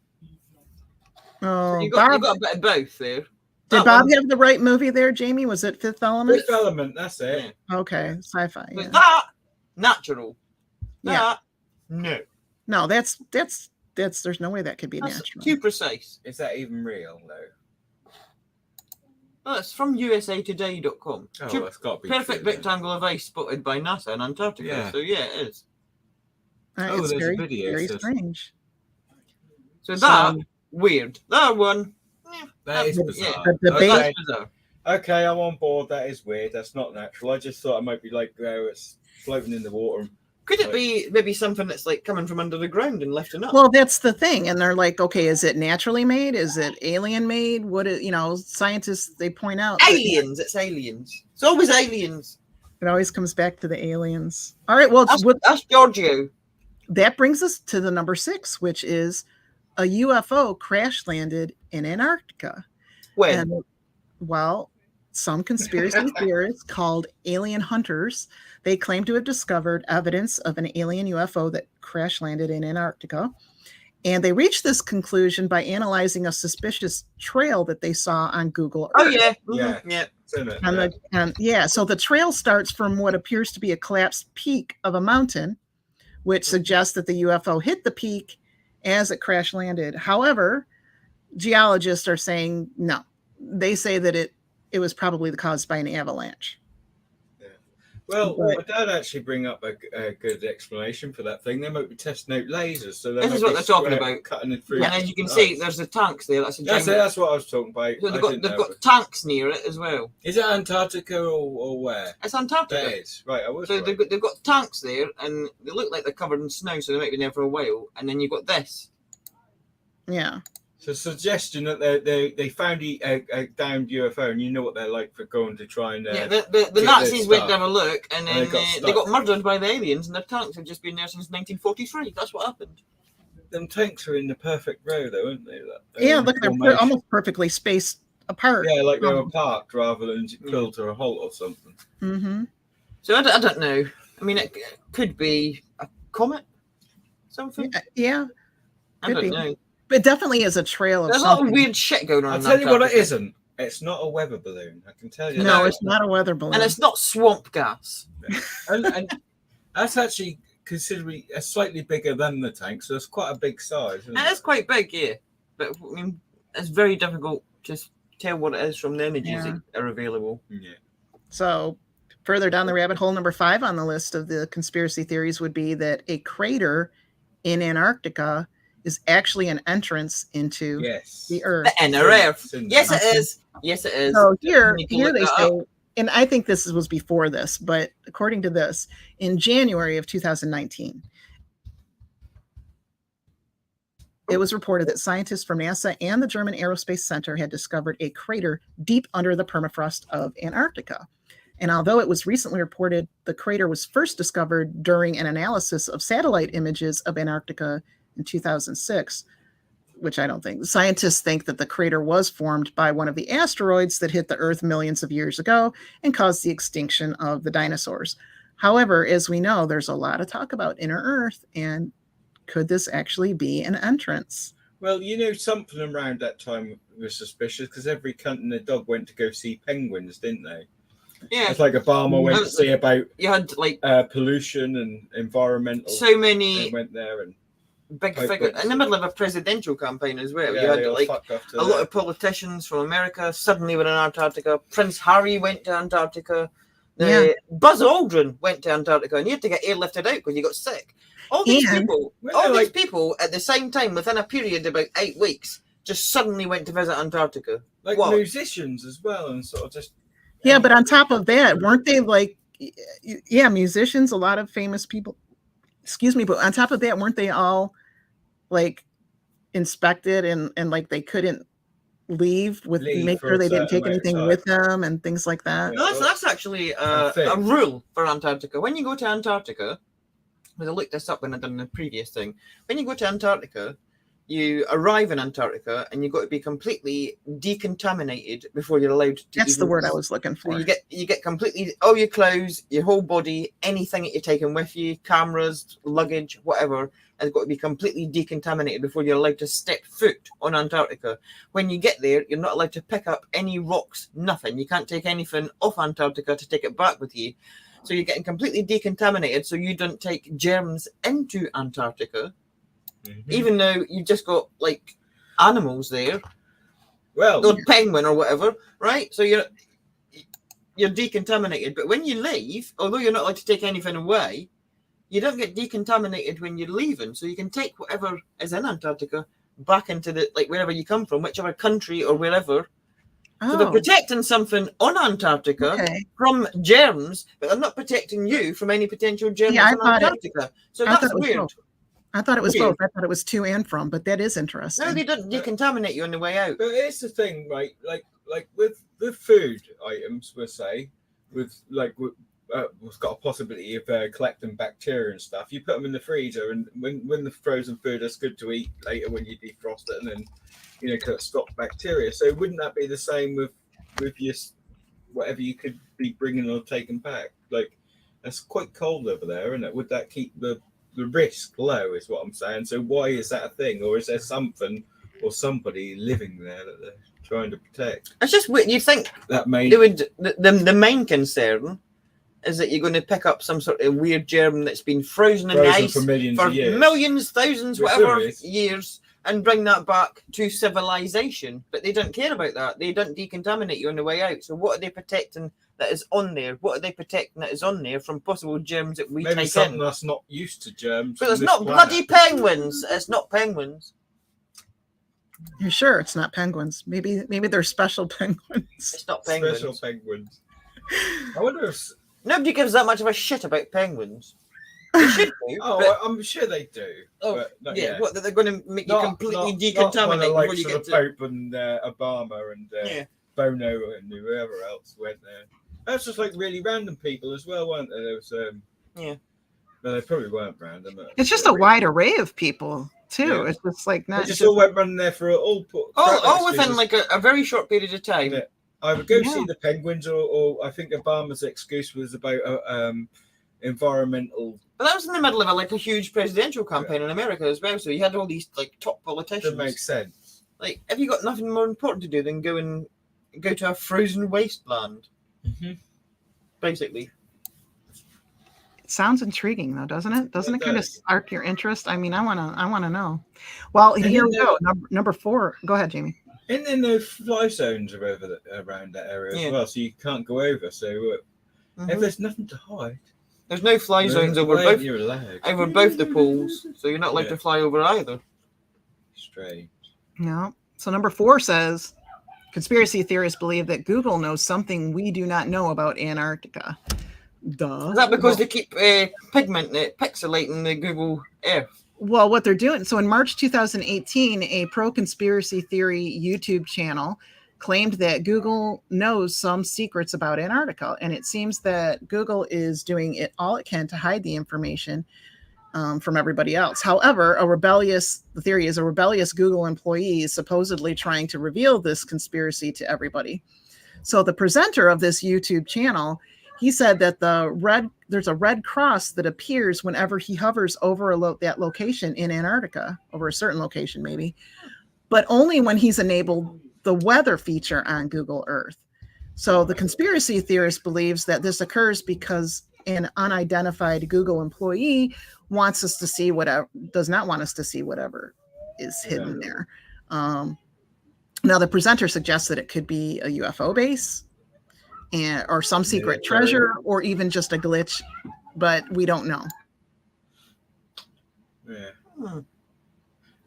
Oh, You got Bob, a bit of both there. did That Bob one- have the right movie there, Jamie? Was it Fifth Element? Fifth Element. That's it. Yeah. Okay, sci-fi. But Yeah. that natural. Yeah. That no. No, that's. There's no way that could be That's natural. too precise. Is that even real though? Oh, it's from usatoday.com. Oh, that's got to be Perfect true, then. rectangle of ice spotted by NASA in Antarctica. Yeah. So yeah, it is. Oh, It's there's a very, video, very so- strange. So that So- weird. That one. That is The- bizarre. the debate- Okay. That's bizarre. Okay, I'm on board. That is weird. That's not natural. I just thought it might be like it's floating in the water. Could it be maybe something that's like coming from under the ground and lifting up? Well, that's the thing, and they're like, okay, is it naturally made? Is it alien made? What is, scientists, they point out that Aliens. It's aliens. It's always aliens. it always comes back to the aliens. All right, well, That's Giorgio. that brings us to the number 6, which is a UFO crash landed in Antarctica. When? And well, some conspiracy theorists called alien hunters, they claim to have discovered evidence of an alien UFO that crash landed in Antarctica. And they reached this conclusion by analyzing a suspicious trail that they saw on Google Earth. Oh yeah. Yeah. Yeah. Isn't it? So the trail starts from what appears to be a collapsed peak of a mountain, which suggests that the UFO hit the peak as it crash landed. However, geologists are saying no. They say that it was probably caused by an avalanche. Well, But- my dad actually bring up a good explanation for that thing. They might be testing out lasers, so they This might is what be they're talking square- about. cutting it through. And as you can the see, ice. there's the tanks there. That's a That's giant. it. That's what I was talking about. So I they've didn't know, got but- tanks near it as well. Is it Antarctica or where? It's Antarctica. That is right. I was So right. they've got tanks there, and they look like they're covered in snow, so they might be there for a while. And then you've got this. Yeah. So suggestion that they found a downed UFO, and you know what they're like for going to try and Yeah, get the their Nazis went to stuff. have a look, and then they got they got stuck. murdered by the aliens, and their tanks have just been there since 1943. That's what happened. them tanks are in the perfect row, though, aren't they? Yeah, look, they're formation. almost perfectly spaced apart. Yeah, like they were parked rather than pulled to a halt or something. Mm-hmm. So I don't know. I mean, it could be a comet, something. Yeah, I could don't be. know. but it definitely is a trail of There's a lot of something. weird shit going on. I'll in tell you what it Antarctica. isn't. It's not a weather balloon. I can tell you No, that. it's not a weather balloon. And it's not swamp gas. And that's actually considerably slightly bigger than the tank, so it's quite a big size. Isn't It is quite big, yeah. But I mean, it's very difficult to tell what it is from the images Yeah. that are available. Yeah. So further down the rabbit hole, number 5 on the list of the conspiracy theories would be that a crater in Antarctica is actually an entrance into Yes. the Earth. The inner Earth. It's in Yes, there. it is. Yes, it is. So here You can they look that say, and I think this was before this, but according to this, in January of 2019, it was reported that scientists from NASA and the German Aerospace Center had discovered a crater deep under the permafrost of Antarctica. And although it was recently reported the crater was first discovered during an analysis of satellite images of Antarctica in 2006, which I don't think. Scientists think that the crater was formed by one of the asteroids that hit the Earth millions of years ago and caused the extinction of the dinosaurs. However, as we know, there's a lot of talk about inner Earth, and could this actually be an entrance? Well, you know, something around that time was suspicious because every cunt and their dog went to go see penguins, didn't they? Yeah. It's like Obama went to see about You had like pollution and environmental. so many and went there and big Like figures books. in the middle of a presidential campaign as well. yeah, You they had all like fucked off to a lot of politicians from America suddenly were in Antarctica. Prince Harry went to Antarctica. Yeah. Buzz Aldrin went to Antarctica, and he had to get airlifted out because he got sick. All these And- people, Well, all like- these people at the same time, within a period of about 8 weeks, just suddenly went to visit Antarctica. like What? musicians as well, and sort of just Yeah, but on top of that, weren't they like, yeah, musicians, a lot of famous people, excuse me, but on top of that, weren't they all like inspected and like they couldn't leave with Leave make for sure a they didn't certain take amount of anything time. with them and things like that? Yeah. No, that's actually I think. a rule for Antarctica. When you go to Antarctica, because I looked this up when I done the previous thing. When you go to Antarctica, you arrive in Antarctica and you've got to be completely decontaminated before you're allowed to. That's the word I was looking So for. you get completely all your clothes, your whole body, anything that you're taking with you, cameras, luggage, whatever, has got to be completely decontaminated before you're allowed to step foot on Antarctica. When you get there, you're not allowed to pick up any rocks, nothing. You can't take anything off Antarctica to take it back with you. So you're getting completely decontaminated so you don't take germs into Antarctica. Even though you've just got like animals there, Well, or penguin or whatever, right? So you're decontaminated. But when you leave, although you're not allowed to take anything away, you don't get decontaminated when you're leaving. So you can take whatever is in Antarctica back into the like wherever you come from, whichever country or wherever. So they're protecting something on Antarctica from germs, but they're not protecting you from any potential germs on Antarctica. So that's weird. I thought it was both. I thought it was to and from, but that is interesting. No, they don't decontaminate you on the way out. But here's the thing, right? Like with food items, we'll say, we've got a possibility of collecting bacteria and stuff. You put them in the freezer, and when the frozen food is good to eat later when you defrost it, and then kind of stop bacteria. So wouldn't that be the same with your whatever you could be bringing or taking back? Like that's quite cold over there, isn't it? Would that keep the risk low is what I'm saying. So why is that a thing? Or is there something or somebody living there that they're trying to protect? It's just weird. You think that may the main concern is that you're going to pick up some sort of weird germ that's been frozen in the ice for millions, thousands, whatever years, and bring that back to civilization. But they don't care about that. They don't decontaminate you on the way out. So what are they protecting that is on there? What are they protecting that is on there from possible germs that we maybe take something in? that's not used to germs. But it's not bloody penguins. It's not penguins. You're sure it's not penguins? Maybe they're special penguins. It's not penguins. Special penguins. I wonder if nobody gives that much of a shit about penguins. They should do. I'm sure they do. Oh, but yeah. What, that they're going to make you completely decontaminate before you get to Pope and Obama and Bono and whoever else went there. That's just like really random people as well, weren't there? There was no, they probably weren't random. It's just a wide array of people too. Yeah. It's just like not they just all went running there for all within like a very short period of time. Yeah. Either go see the penguins, or I think Obama's excuse was about environmental. But that was in the middle of a huge presidential campaign in America as well. So you had all these like top politicians. That makes sense. Like, have you got nothing more important to do than go to a frozen wasteland? Basically. It sounds intriguing, though, doesn't it? Doesn't it kind of spark your interest? I mean, I wanna know. Well, here we go. Number 4. Go ahead, Jamie. And then the fly zones are around that area as well, so you can't go over. So if there's nothing to hide, there's no fly zones over both the pools, so you're not allowed to fly over either. Strange. No. So number 4 says, conspiracy theorists believe that Google knows something we do not know about Antarctica. Duh. Is that because they keep pixelating the Google Earth? Well, what they're doing. So in March 2018, a pro-conspiracy theory YouTube channel claimed that Google knows some secrets about Antarctica. And it seems that Google is doing all it can to hide the information from everybody else. However, the theory is a rebellious Google employee is supposedly trying to reveal this conspiracy to everybody. So the presenter of this YouTube channel, he said that there's a red cross that appears whenever he hovers over that location in Antarctica, over a certain location maybe, but only when he's enabled the weather feature on Google Earth. So the conspiracy theorist believes that this occurs because an unidentified Google employee does not want us to see whatever is hidden there. Now the presenter suggests that it could be a UFO base, or some secret treasure, or even just a glitch, but we don't know. Yeah.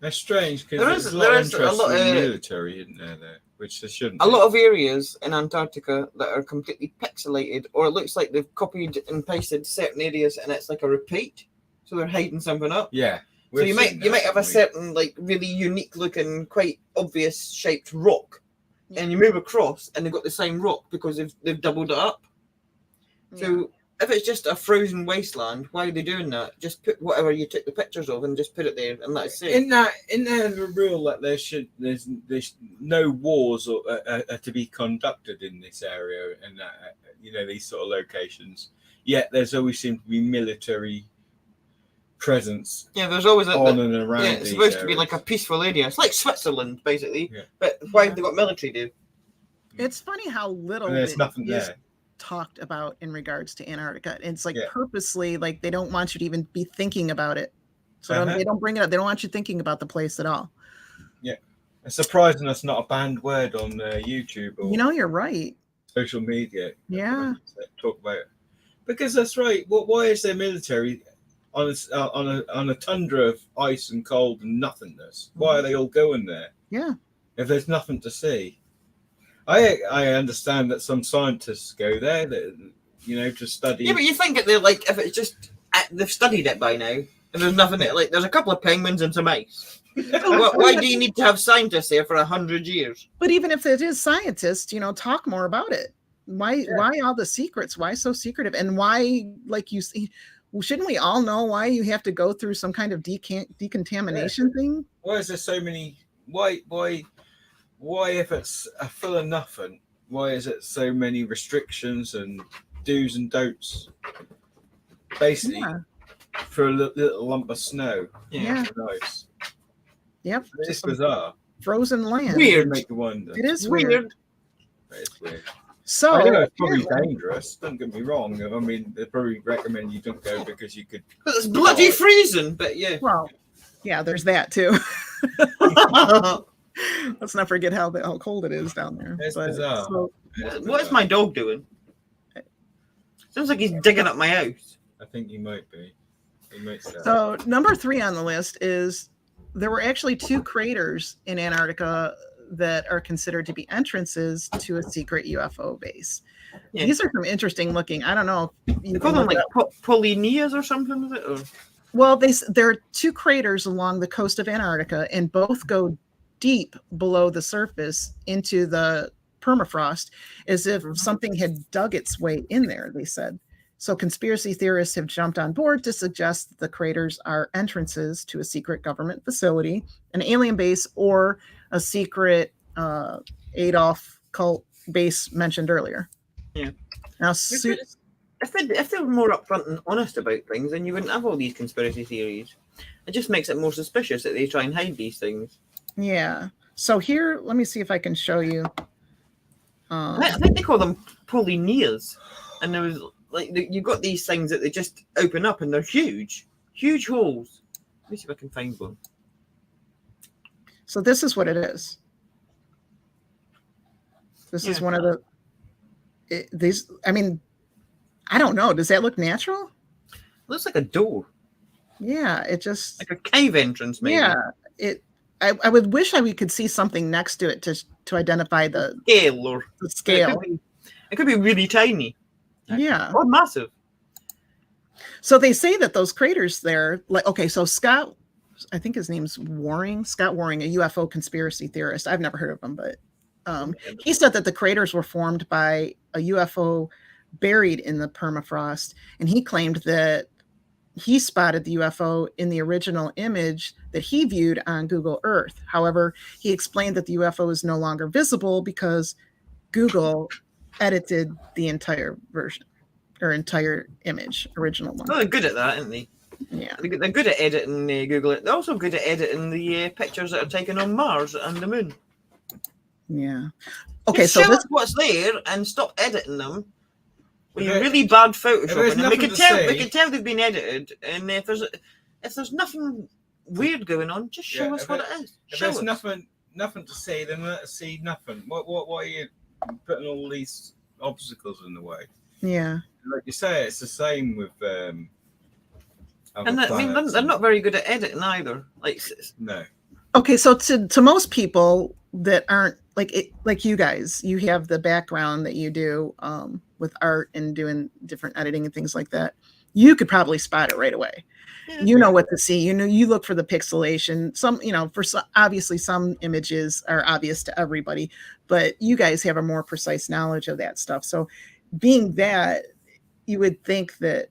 That's strange because there's a lot of interest in the military, isn't there? Which there shouldn't be. A lot of areas in Antarctica that are completely pixelated, or it looks like they've copied and pasted certain areas and it's like a repeat. So they're hiding something up. Yeah. So you might have a certain like really unique looking, quite obvious shaped rock. And you move across and they've got the same rock because they've doubled it up. So if it's just a frozen wasteland, why are they doing that? Just put whatever you took the pictures of and just put it there, and that's it. In there the rule that there's no wars or are to be conducted in this area, and these sort of locations. Yet there's always seemed to be military presence. Yeah, there's always on and around. Yeah, it's supposed to be like a peaceful area. It's like Switzerland, basically. Yeah. But why have they got military there? It's funny how little And there's nothing is there. talked about in regards to Antarctica. It's like Yeah. purposely, like they don't want you to even be thinking about it. So they don't bring it up. They don't want you thinking about the place at all. Yeah. It's surprising that's not a banned word on YouTube or You're right. social media. Yeah. Talk about it. Because that's right. Well, why is there military on a tundra of ice and cold and nothingness? Why are they all going there? Yeah. If there's nothing to see. I understand that some scientists go there that to study. Yeah, but you think they're like, if it's just they've studied it by now, and there's nothing like there's a couple of penguins and some ice. Why do you need to have scientists there for 100 years? But even if it is scientists, talk more about it. Why all the secrets? Why so secretive? And why, like you see, shouldn't we all know why you have to go through some kind of decontamination thing? Why is there so many? Why if it's full of nothing? Why is it so many restrictions and do's and don'ts? Basically, for a little lump of snow. Yeah. Nice. Yep. It's bizarre. Frozen land. Weird. Make you wonder. It is weird. It's weird. So I know it's probably dangerous. Don't get me wrong. I mean, they probably recommend you don't go because you could. But it's bloody freezing. But yeah. Well, yeah, there's that too. Let's not forget how cold it is down there. It's bizarre. What is my dog doing? Sounds like he's digging up my house. I think he might be. So number 3 on the list is there were actually 2 craters in Antarctica that are considered to be entrances to a secret UFO base. Yeah. These are some interesting looking. I don't know. You call them like Polynias or something? Is it? Or? Well, there are 2 craters along the coast of Antarctica, and both go deep below the surface into the permafrost, as if something had dug its way in there, they said. So conspiracy theorists have jumped on board to suggest that the craters are entrances to a secret government facility, an alien base, or a secret Adolf cult base mentioned earlier. Yeah. Now, if they were more upfront and honest about things, then you wouldn't have all these conspiracy theories. It just makes it more suspicious that they try and hide these things. Yeah. So here, let me see if I can show you. I think they call them Polynias, and there was like you've got these things that they just open up, and they're huge holes. Let me see if I can find one. So this is what it is. This is one of these. I mean, I don't know. Does that look natural? Looks like a door. Yeah, it just like a cave entrance. Maybe. Yeah, I would wish we could see something next to it to identify the scale or the scale. It could be really tiny. Yeah, or massive. So they say that those craters there, like, okay, so Scott, I think his name's Scott Waring, a UFO conspiracy theorist. I've never heard of him, but he said that the craters were formed by a UFO buried in the permafrost, and he claimed that he spotted the UFO in the original image that he viewed on Google Earth. However, he explained that the UFO is no longer visible because Google edited the entire version or entire image, original one. Oh, they're good at that, aren't they? Yeah. They're good at editing Google. They're also good at editing the pictures that are taken on Mars and the moon. Yeah. Okay, just so show this us what's there and stop editing them. With really bad Photoshop, and we can tell they've been edited. And if there's nothing weird going on, just show us what it is. If there's nothing to see, then let us see nothing. Why are you putting all these obstacles in the way? Yeah, like you say, it's the same with. And they're not very good at editing either. Like no. Okay, so to most people that aren't like you guys, you have the background that you do with art and doing different editing and things like that. You could probably spot it right away. Yeah. You know what to see. You look for the pixelation. Some, obviously some images are obvious to everybody, but you guys have a more precise knowledge of that stuff. So being that you would think that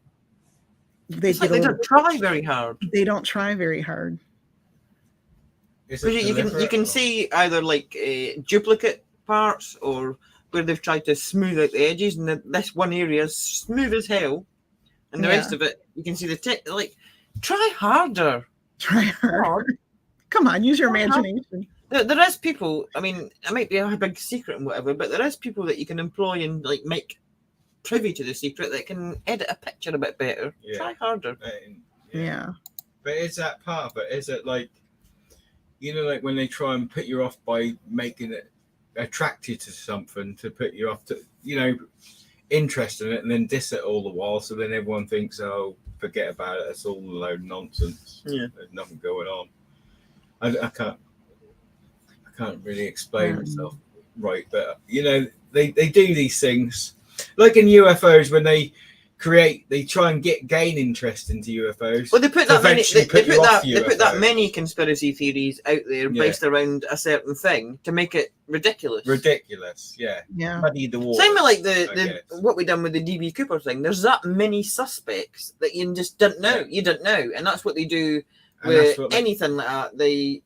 they It's like they don't try very hard. They don't try very hard. You can see either like duplicate parts or where they've tried to smooth out the edges, and this one area is smooth as hell, and the rest of it you can see the like. Try harder. Try harder. Come on, use your imagination. There is people. I mean, it might be a big secret and whatever, but there is people that you can employ and like make privy to the secret that can edit a picture a bit better. Yeah. Try harder. Yeah. But is that part of it? Is it like, like when they try and put you off by making it attract you to something to put you off to, interest in it, and then diss it all the while, so then everyone thinks, oh, forget about it, it's all a load of nonsense. Yeah. There's nothing going on. I can't really explain myself right, but they do these things like in UFOs when they try and gain interest into UFOs. Well, they put that many conspiracy theories out there based around a certain thing to make it ridiculous. Yeah. Muddy the water. Same with like the what we done with the DB Cooper thing. There's that many suspects that you just don't know. Yeah. You don't know, and that's what they do with anything like that. They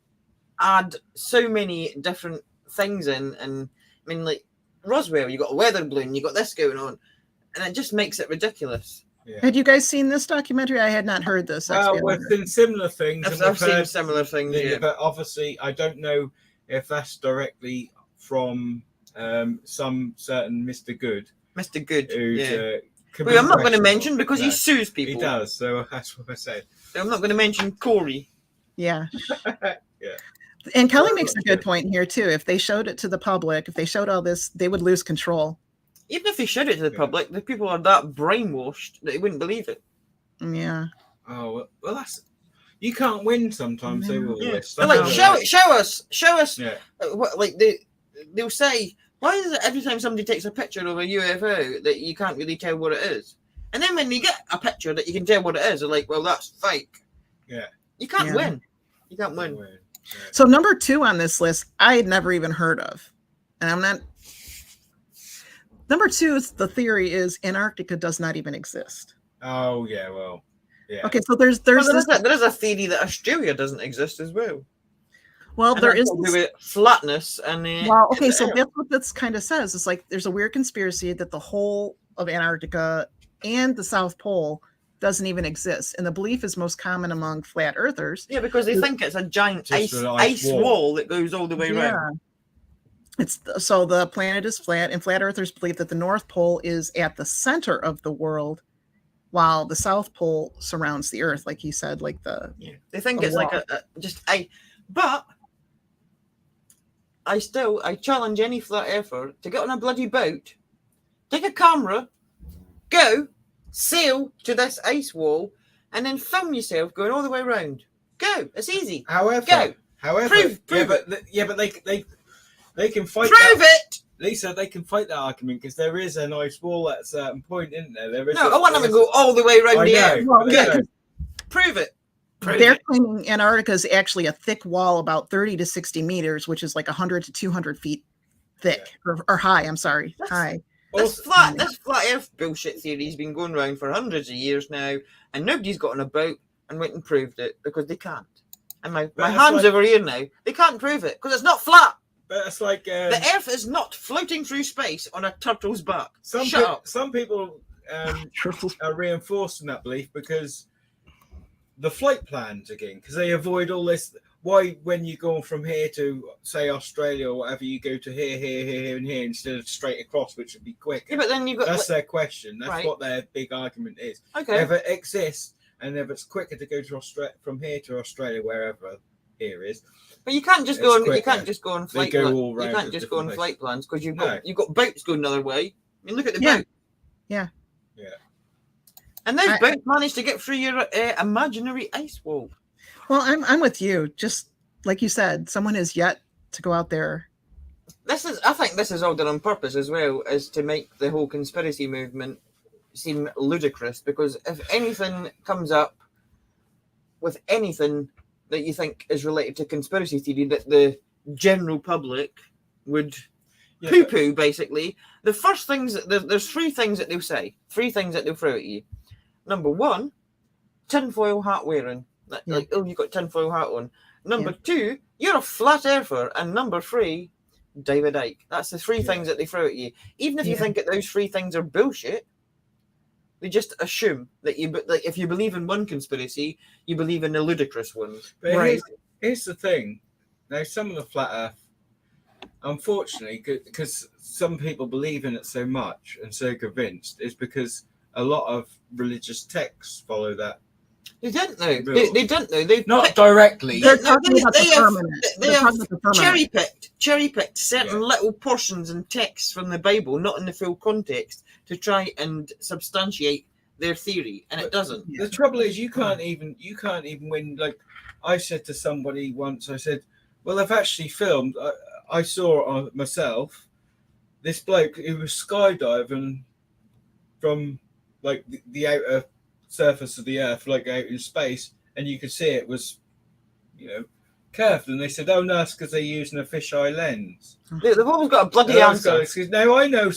add so many different things in, and I mean, like Roswell, you got a weather balloon, you got this going on. And it just makes it ridiculous. Yeah. Had you guys seen this documentary? I had not heard this. We've seen similar things. I've seen similar things. But obviously, I don't know if that's directly from some certain Mr. Good. Mr. Good. Who's, who I'm not going to mention because he sues people. He does, so that's what I said. So I'm not going to mention Corey. Yeah. Yeah. And Kelly makes a good point here, too. If they showed it to the public, if they showed all this, they would lose control. Even if they showed it to the public, the people are that brainwashed that they wouldn't believe it. Yeah. Oh, well, that's... You can't win sometimes. They will. Yeah. They're like, show us. Yeah. Like, they'll say, why is it every time somebody takes a picture of a UFO that you can't really tell what it is? And then when you get a picture that you can tell what it is, they're like, well, that's fake. Yeah. You can't win. You can't win. Yeah. So number 2 on this list, I had never even heard of. And I'm not... Number 2 is the theory is Antarctica does not even exist. Oh, yeah, well, yeah. Okay, so there is a theory that Australia doesn't exist as well. Well, and there is flatness and well, okay, so that's what this kind of says. It's like there's a weird conspiracy that the whole of Antarctica and the South Pole doesn't even exist, and the belief is most common among flat earthers. Yeah, because they think it's a giant ice wall that goes all the way around. So the planet is flat, and flat earthers believe that the North Pole is at the center of the world, while the South Pole surrounds the Earth, like he said, like they think it's like but I challenge any flat earther to get on a bloody boat, take a camera, go sail to this ice wall, and then film yourself going all the way around. Go, it's easy. However, prove it. They can fight. Prove it, Lisa. They can fight that argument because there is an ice wall at a certain point, isn't there? I want them to go all the way around the air. Prove it. They're claiming Antarctica is actually a thick wall, about 30 to 60 meters, which is like 100 to 200 feet thick or high. I'm sorry, high. This flat Earth bullshit theory has been going around for hundreds of years now, and nobody's got on a boat and went and proved it because they can't. And my hands over here now. They can't prove it because it's not flat. But it's like the Earth is not floating through space on a turtle's back. Some people are reinforcing that belief because the flight plans again, because they avoid all this. Why, when you go from here to say Australia or whatever, you go to here, and here instead of straight across, which would be quick. Yeah, but then that's their question. That's what their big argument is. Okay. If it exists and if it's quicker to go to from here to Australia, wherever here is. But you can't just go on. You can't just go on flight. You can't just go on flight plans because you've got boats going another way. I mean, look at the boat. Yeah. And those boats managed to get through your imaginary ice wall. Well, I'm with you. Just like you said, someone has yet to go out there. I think this is all done on purpose as well, as to make the whole conspiracy movement seem ludicrous. Because if anything comes up with anything that you think is related to conspiracy theory, that the general public would Yeah, poo-poo, basically, the first things there's three things that they'll say, three things that they'll throw at you. Number one, tinfoil hat wearing. Like, oh, you got tinfoil hat on. Number two, you're a flat earther. And number three, David Icke. That's the three things that they throw at you. Even if you think that those three things are bullshit, they just assume that like, if you believe in one conspiracy, you believe in the ludicrous ones. But here's the thing. Now, some of the flat Earth, unfortunately, because some people believe in it so much and so convinced, is because a lot of religious texts follow that. They didn't know. They didn't know. They've not directly. They're talking about the firmament. They have cherry-picked certain little portions and texts from the Bible, not in the full context, to try and substantiate their theory, and it doesn't. The trouble is, you can't even win. Like I said to somebody once, I said, "Well, I've actually filmed. I saw it myself. This bloke who was skydiving from like the outer surface of the Earth, like out in space, and you could see it was, curved." And they said, "Oh no, it's because they're using a fisheye lens." They've always got a bloody answer. Now I know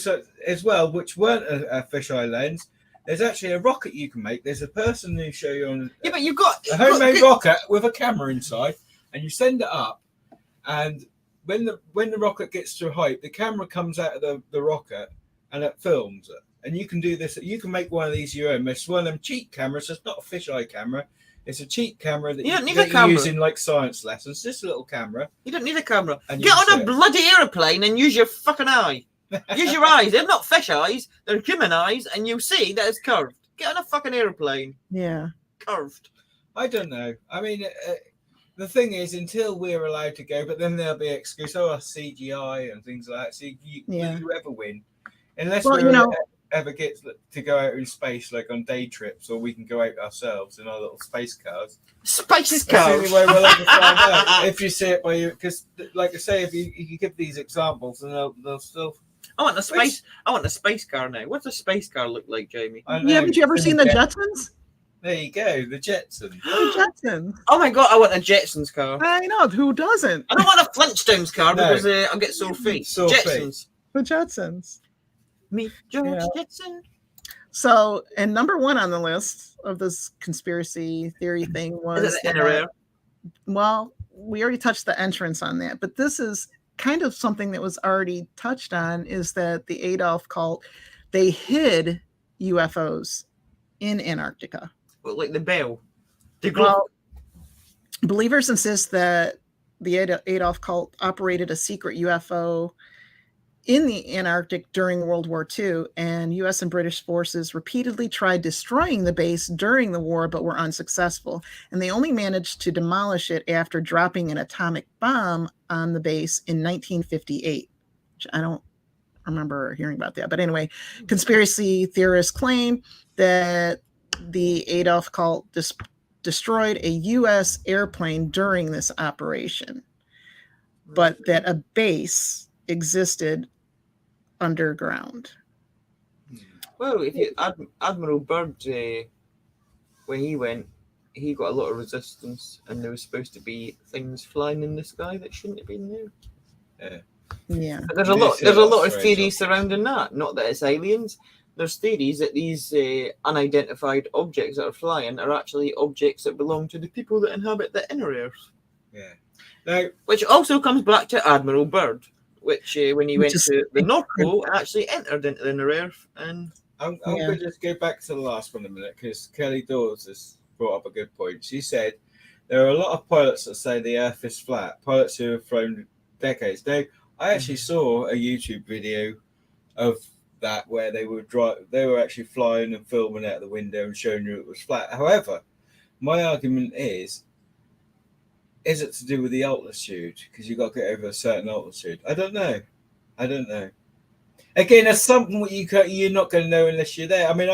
as well, which weren't a fisheye lens. There's actually a rocket you can make. There's a person who show you on. Yeah, but you've got a homemade rocket with a camera inside, and you send it up, and when the rocket gets to a height, the camera comes out of the rocket and it films it. And you can do this. You can make one of these your own. It's one of them cheap cameras. It's not a fisheye camera. It's a cheap camera that you use in like science lessons. Just a little camera. You don't need a camera. Get on a bloody aeroplane and use your fucking eye. Use your eyes. They're not fish eyes. They're human eyes, and you'll see that it's curved. Get on a fucking aeroplane. Yeah. Curved. I don't know. I mean, the thing is, until we're allowed to go, but then there'll be excuse, CGI and things like that. So will you ever win? Unless ever get to go out in space, like on day trips, or we can go out ourselves in our little space cars. Space cars. That's the only way we'll ever find out. If you see it by you, because, like I say, if you give these examples, then they'll still. I want a space car now. What's a space car look like, Jamie? Haven't you ever seen the Jetsons? There you go, the Jetsons. The Jetsons. Oh my god, I want a Jetsons car. I know, who doesn't? I don't want a Flintstones car because I'll get sore feet. Jetsons. The Jetsons. Meet George Jetson. So, and number one on the list of this conspiracy theory thing was well, we already touched the entrance on that, but this is kind of something that was already touched on, is that the Adolf cult, they hid UFOs in Antarctica. Well, like the bell. Believers insist that the Adolf cult operated a secret UFO in the Antarctic during World War II, and U.S. and British forces repeatedly tried destroying the base during the war, but were unsuccessful. And they only managed to demolish it after dropping an atomic bomb on the base in 1958. Which I don't remember hearing about that. But anyway, conspiracy theorists claim that the Adolf cult destroyed a U.S. airplane during this operation, but that a base existed underground. Well, if you Admiral Byrd, when he went, he got a lot of resistance, and there was supposed to be things flying in the sky that shouldn't have been there. Yeah. But there's a lot of theories surrounding that. Not that it's aliens. There's theories that these unidentified objects that are flying are actually objects that belong to the people that inhabit the inner Earth. Yeah. Now, which also comes back to Admiral Byrd, which when he went to the North Pole, actually entered into the inner Earth. And I'm going to just go back to the last one a minute, because Kelly Dawes has brought up a good point. She said there are a lot of pilots that say the Earth is flat, pilots who have flown decades. Now, I actually saw a YouTube video of that where they were actually flying and filming out the window and showing you it was flat. However, my argument is it to do with the altitude? Because you've got to get over a certain altitude. I don't know. Again, that's something you're not going to know unless you're there. I mean,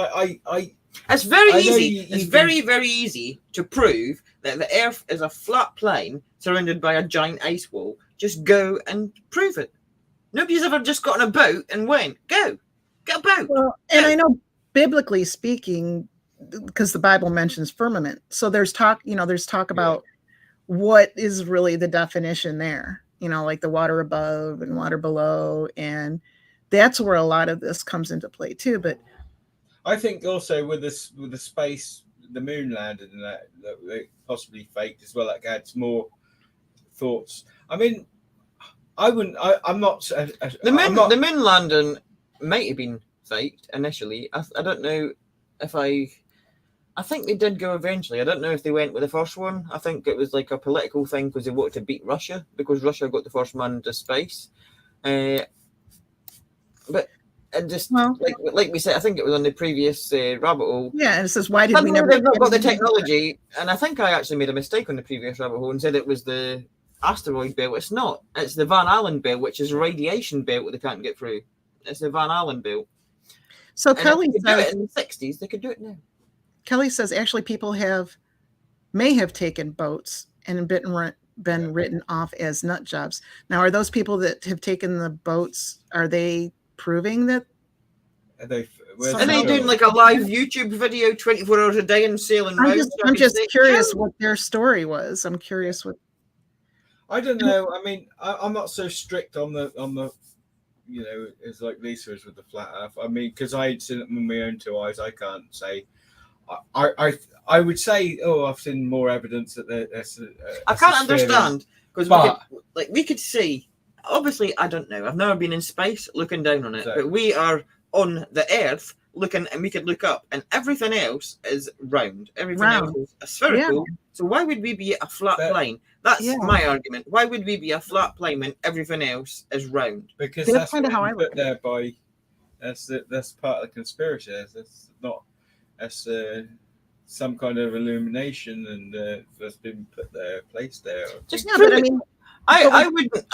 it's very easy. It's very, very easy to prove that the Earth is a flat plane surrounded by a giant ice wall. Just go and prove it. Nobody's ever just got on a boat and went, go, get a boat. Well, and I know, biblically speaking, because the Bible mentions firmament, so there's talk about what is really the definition there. like the water above and water below, and that's where a lot of this comes into play too. But I think also with the space, the moon landing and that they possibly faked as well. That adds more thoughts. I mean, I'm not. The moon landing might have been faked initially. I don't know if I think they did go eventually. I don't know if they went with the first one. I think it was like a political thing because they wanted to beat Russia because Russia got the first man into space. But it just like we said, I think it was on the previous rabbit hole. Yeah, and it says why did we never? They've not got the technology, and I think I actually made a mistake on the previous rabbit hole and said it was the asteroid belt. It's not. It's the Van Allen belt, which is a radiation belt that they can't get through. It's the Van Allen belt. So Kelly says in the 60s, they could do it now. Kelly says actually people may have taken boats and been written off as nut jobs. Now, are those people that have taken the boats? Are they proving that? Are they doing like a live YouTube video 24 hours a day and sailing around? I'm just curious what their story was. I'm curious what. I don't know. I mean, I'm not so strict on the it's like Lisa is with the flat earth. I mean, because I had seen it with my own two eyes, I can't say. I would say, I've seen more evidence that there's. I can't understand because we could see. Obviously, I don't know. I've never been in space looking down on it, but we are on the Earth looking, and we could look up, and everything else is round. Everything else is spherical. Yeah. So why would we be a flat plane? That's my argument. Why would we be a flat plane when everything else is round? Because that's kind of how I put there by. That's part of the conspiracy. That's not. That's some kind of illumination, and that's been placed there. But I mean, I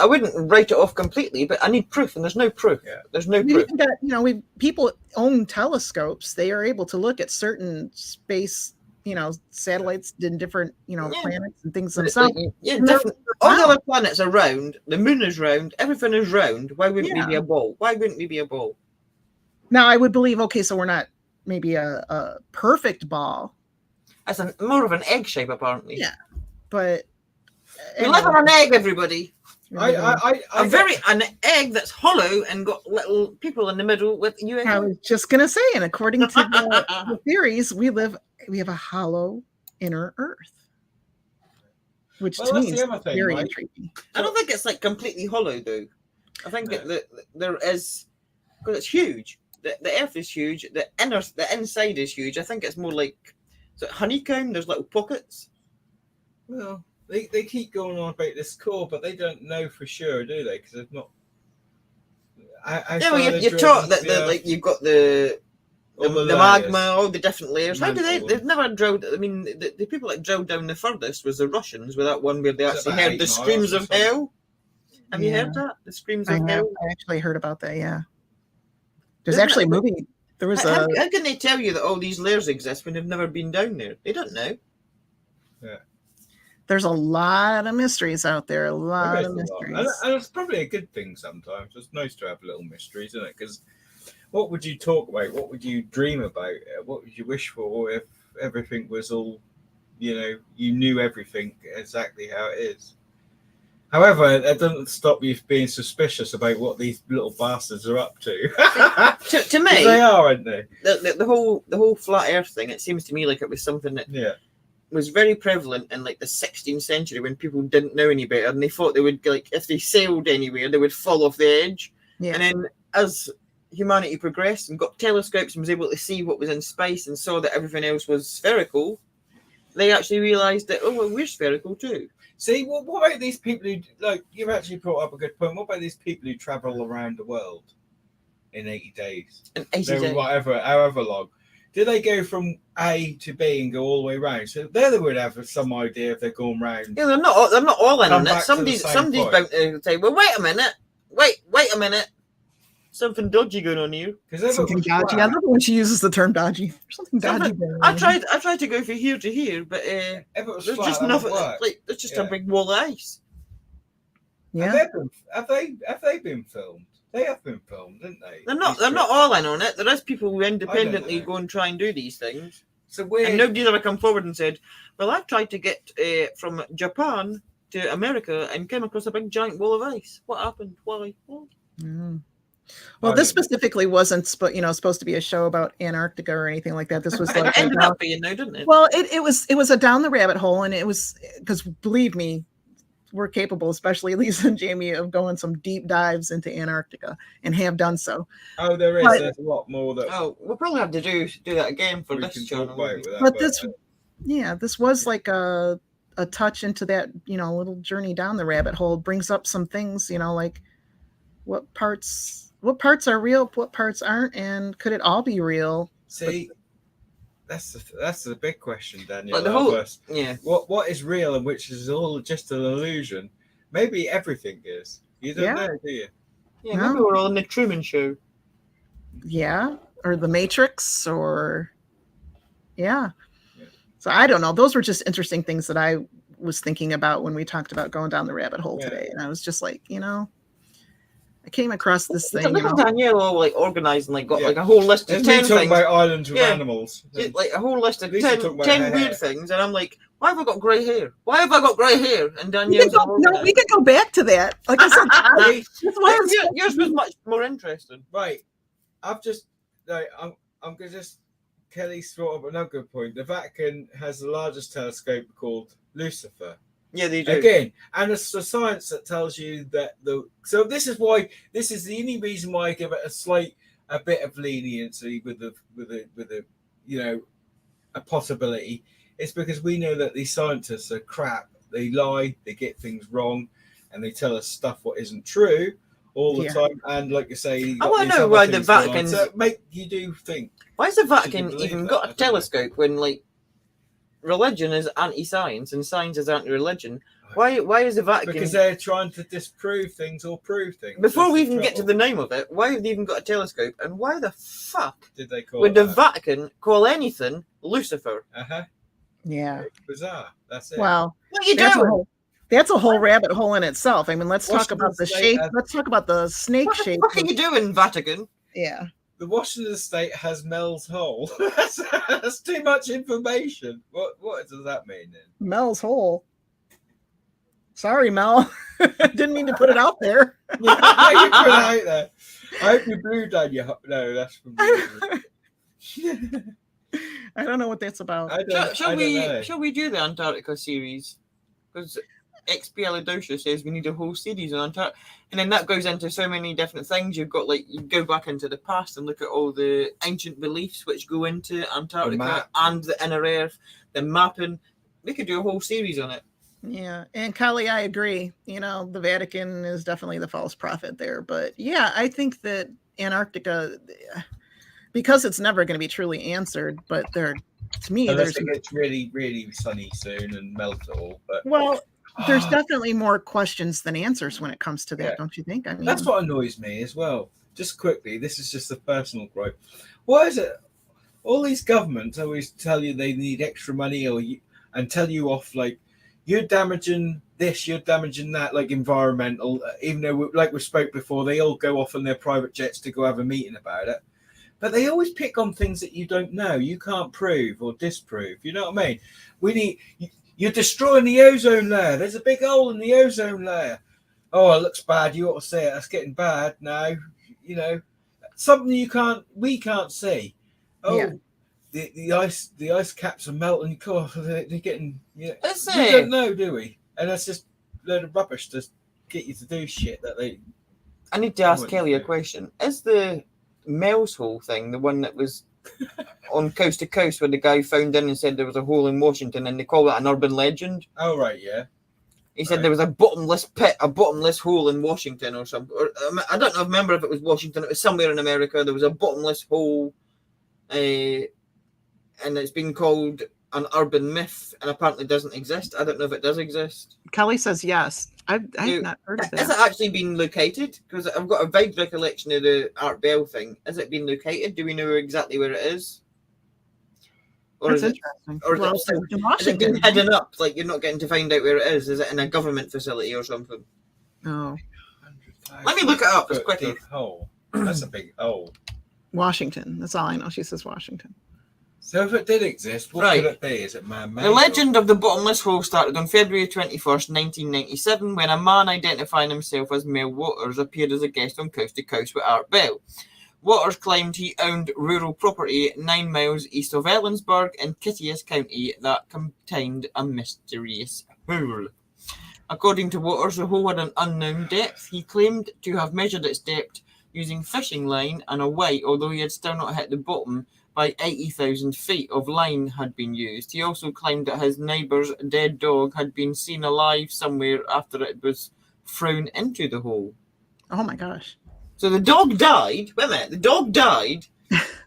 wouldn't write it off completely, but I need proof, and there's no proof. Yeah. There's no proof. People own telescopes. They are able to look at certain space, satellites in different, planets and things themselves. All the other planets are round. The moon is round. Everything is round. Why wouldn't we be a ball? Why wouldn't we be a ball? Now, I would believe. Okay, so we're not maybe a perfect ball. It's more of an egg shape, apparently. Yeah, but we live on an egg, everybody. An egg that's hollow and got little people in the middle with you. I was just gonna say, and according to the theories, we have a hollow inner Earth, which to me is very intriguing. I don't think it's like completely hollow, though. I think there is, because it's huge. The Earth is huge. The inside is huge. I think it's more like honeycomb. There's little pockets. Well, they keep going on about this core, but they don't know for sure, do they? Because they've not. You're taught that you've got the magma, all the different layers. How do they? They've never drilled. I mean, the people that drilled down the furthest was the Russians, with that one where they actually heard the screams of hell. Have you heard that? The screams of hell. I actually heard about that. Yeah. There's actually a movie. There was how can they tell you that all these layers exist when they've never been down there? They don't know. Yeah. There's a lot of mysteries out there. A lot of mysteries. And it's probably a good thing sometimes. It's nice to have little mysteries, isn't it? Because what would you talk about? What would you dream about? What would you wish for if everything was all, you knew everything exactly how it is? However, that doesn't stop you being suspicious about what these little bastards are up to. to me, they are, aren't they? The whole flat Earth thing. It seems to me like it was something that was very prevalent in like the 16th century when people didn't know any better, and they thought they would if they sailed anywhere, they would fall off the edge. Yeah. And then as humanity progressed and got telescopes and was able to see what was in space and saw that everything else was spherical, they actually realised that we're spherical too. See, what about these people who, you've actually brought up a good point. What about these people who travel around the world in 80 days? In 80 days. However long. Do they go from A to B and go all the way around? So there they would have some idea if they're going round. Yeah, they're not all in on it. Somebody's bound to say, well, wait a minute. Wait a minute. Something dodgy going on here. Something dodgy. I love when she uses the term dodgy. There's something dodgy there. I tried to go from here to here, but there's just nothing. There's just a big wall of ice. Yeah. Have they been filmed? They have been filmed, didn't they? They're not all in on it. There is people who independently go and try and do these things. So and nobody's ever come forward and said, "Well, I've tried to get from Japan to America and came across a big giant wall of ice. What happened? Why? What? Mm. Well, this specifically wasn't supposed to be a show about Antarctica or anything like that. This was like it ended up being, though, didn't it? Well, it was a down the rabbit hole, and it was because believe me, we're capable, especially Lisa and Jamie, of going some deep dives into Antarctica and have done so. Oh, there's a lot more that. Oh, we'll probably have to do that again for this channel. But this was like a touch into that, little journey down the rabbit hole. Brings up some things, like what parts are real, what parts aren't, and could it all be real? See, that's the big question, Danielle. Like the whole, What is real and which is all just an illusion? Maybe everything is. You don't know, do you? Yeah, maybe we're all in the Truman Show. Yeah, or the Matrix, or yeah. So I don't know. Those were just interesting things that I was thinking about when we talked about going down the rabbit hole today, and I was just like, I came across this thing. Danielle all like organizing, like got like a whole list of 10 things. About islands with animals, like a whole list of 10 weird things, and I'm like, why have I got grey hair? Why have I got grey hair? And Danielle's we could go back to that. Like I said, yours was much more interesting. Right, I'm gonna just. Kelly's brought up another good point. The Vatican has the largest telescope called Lucifer. Yeah, they do. Again, and it's the science that tells you that so this is the only reason why I give it a bit of leniency with a possibility. It's because we know that these scientists are crap. They lie, they get things wrong, and they tell us stuff what isn't true all the time. And like you say, I want to know why the Vatican make you do think. Why has the Vatican even got a telescope when, like, religion is anti-science and science is anti-religion? Why is the Vatican... Because they're trying to disprove things or prove things. Before we even get to the name of it, why have they even got a telescope? And why the fuck did they call would the Vatican call anything Lucifer? Yeah. It's bizarre. That's it. Well, what are you doing? That's a whole rabbit hole in itself. I mean, let's talk about the shape. Let's talk about the snake shape. What are you doing, Vatican? Yeah. The Washington State has Mel's Hole. That's too much information. What does that mean then? Mel's Hole. Sorry, Mel. Didn't mean to put it out there. You put it out there. I hope you blew down your... No, that's from... I don't know what that's about. Shall we do the Antarctica series? Because XP Alidosha says we need a whole series on Antarctica, and then that goes into so many different things. You've got you go back into the past and look at all the ancient beliefs which go into Antarctica and the inner earth, the mapping. We could do a whole series on it. Yeah, and Kelly, I agree. The Vatican is definitely the false prophet there, but yeah, I think that Antarctica, because it's never going to be truly answered, but to me, it's really, really sunny soon and melt it all. But there's definitely more questions than answers when it comes to that, don't you think? I mean, that's what annoys me as well. Just quickly, this is just a personal gripe. Why is it all these governments always tell you they need extra money and tell you off like you're damaging this, you're damaging that, like environmental, even though like we spoke before, they all go off on their private jets to go have a meeting about it. But they always pick on things that you don't know, you can't prove or disprove. You know what I mean? You're destroying the ozone layer. There's a big hole in the ozone layer. Oh, it looks bad. You ought to see it. That's getting bad now. Something we can't see. Oh, yeah. the ice caps are melting. They're getting. We don't know, do we? And that's just a load of rubbish to get you to do shit that they. I need to ask Kelly a question. Is the Mel's Hole thing the one that was on Coast to Coast where the guy phoned in and said there was a hole in Washington and they call it an urban legend? Oh, right, yeah. He said there was a bottomless pit, a bottomless hole in Washington or something. I don't remember if it was Washington. It was somewhere in America. There was a bottomless hole, and it's been called an urban myth, and apparently doesn't exist. I don't know if it does exist. Kelly says yes. I've not heard of that. Has it actually been located? Because I've got a vague recollection of the Art Bell thing. Has it been located? Do we know exactly where it is? Or That's interesting. Or is it been hidden up? Like you're not getting to find out where it is? Is it in a government facility or something? No. Let me look it up as quickly. Hole. That's a big hole. Washington. That's all I know. She says Washington. So if it did exist, what Right. could it be? Is it man-made? The legend of the bottomless hole started on February 21st, 1997, when a man identifying himself as Mel Waters appeared as a guest on Coast to Coast with Art Bell. Waters claimed he owned rural property 9 miles east of Ellensburg in Kittias County that contained a mysterious hole. According to Waters, the hole had an unknown depth. He claimed to have measured its depth using fishing line and a weight, although he had still not hit the bottom. By 80,000 feet of line had been used. He also claimed that his neighbour's dead dog had been seen alive somewhere after it was thrown into the hole. Oh my gosh. So the dog died. Wait a minute. The dog died,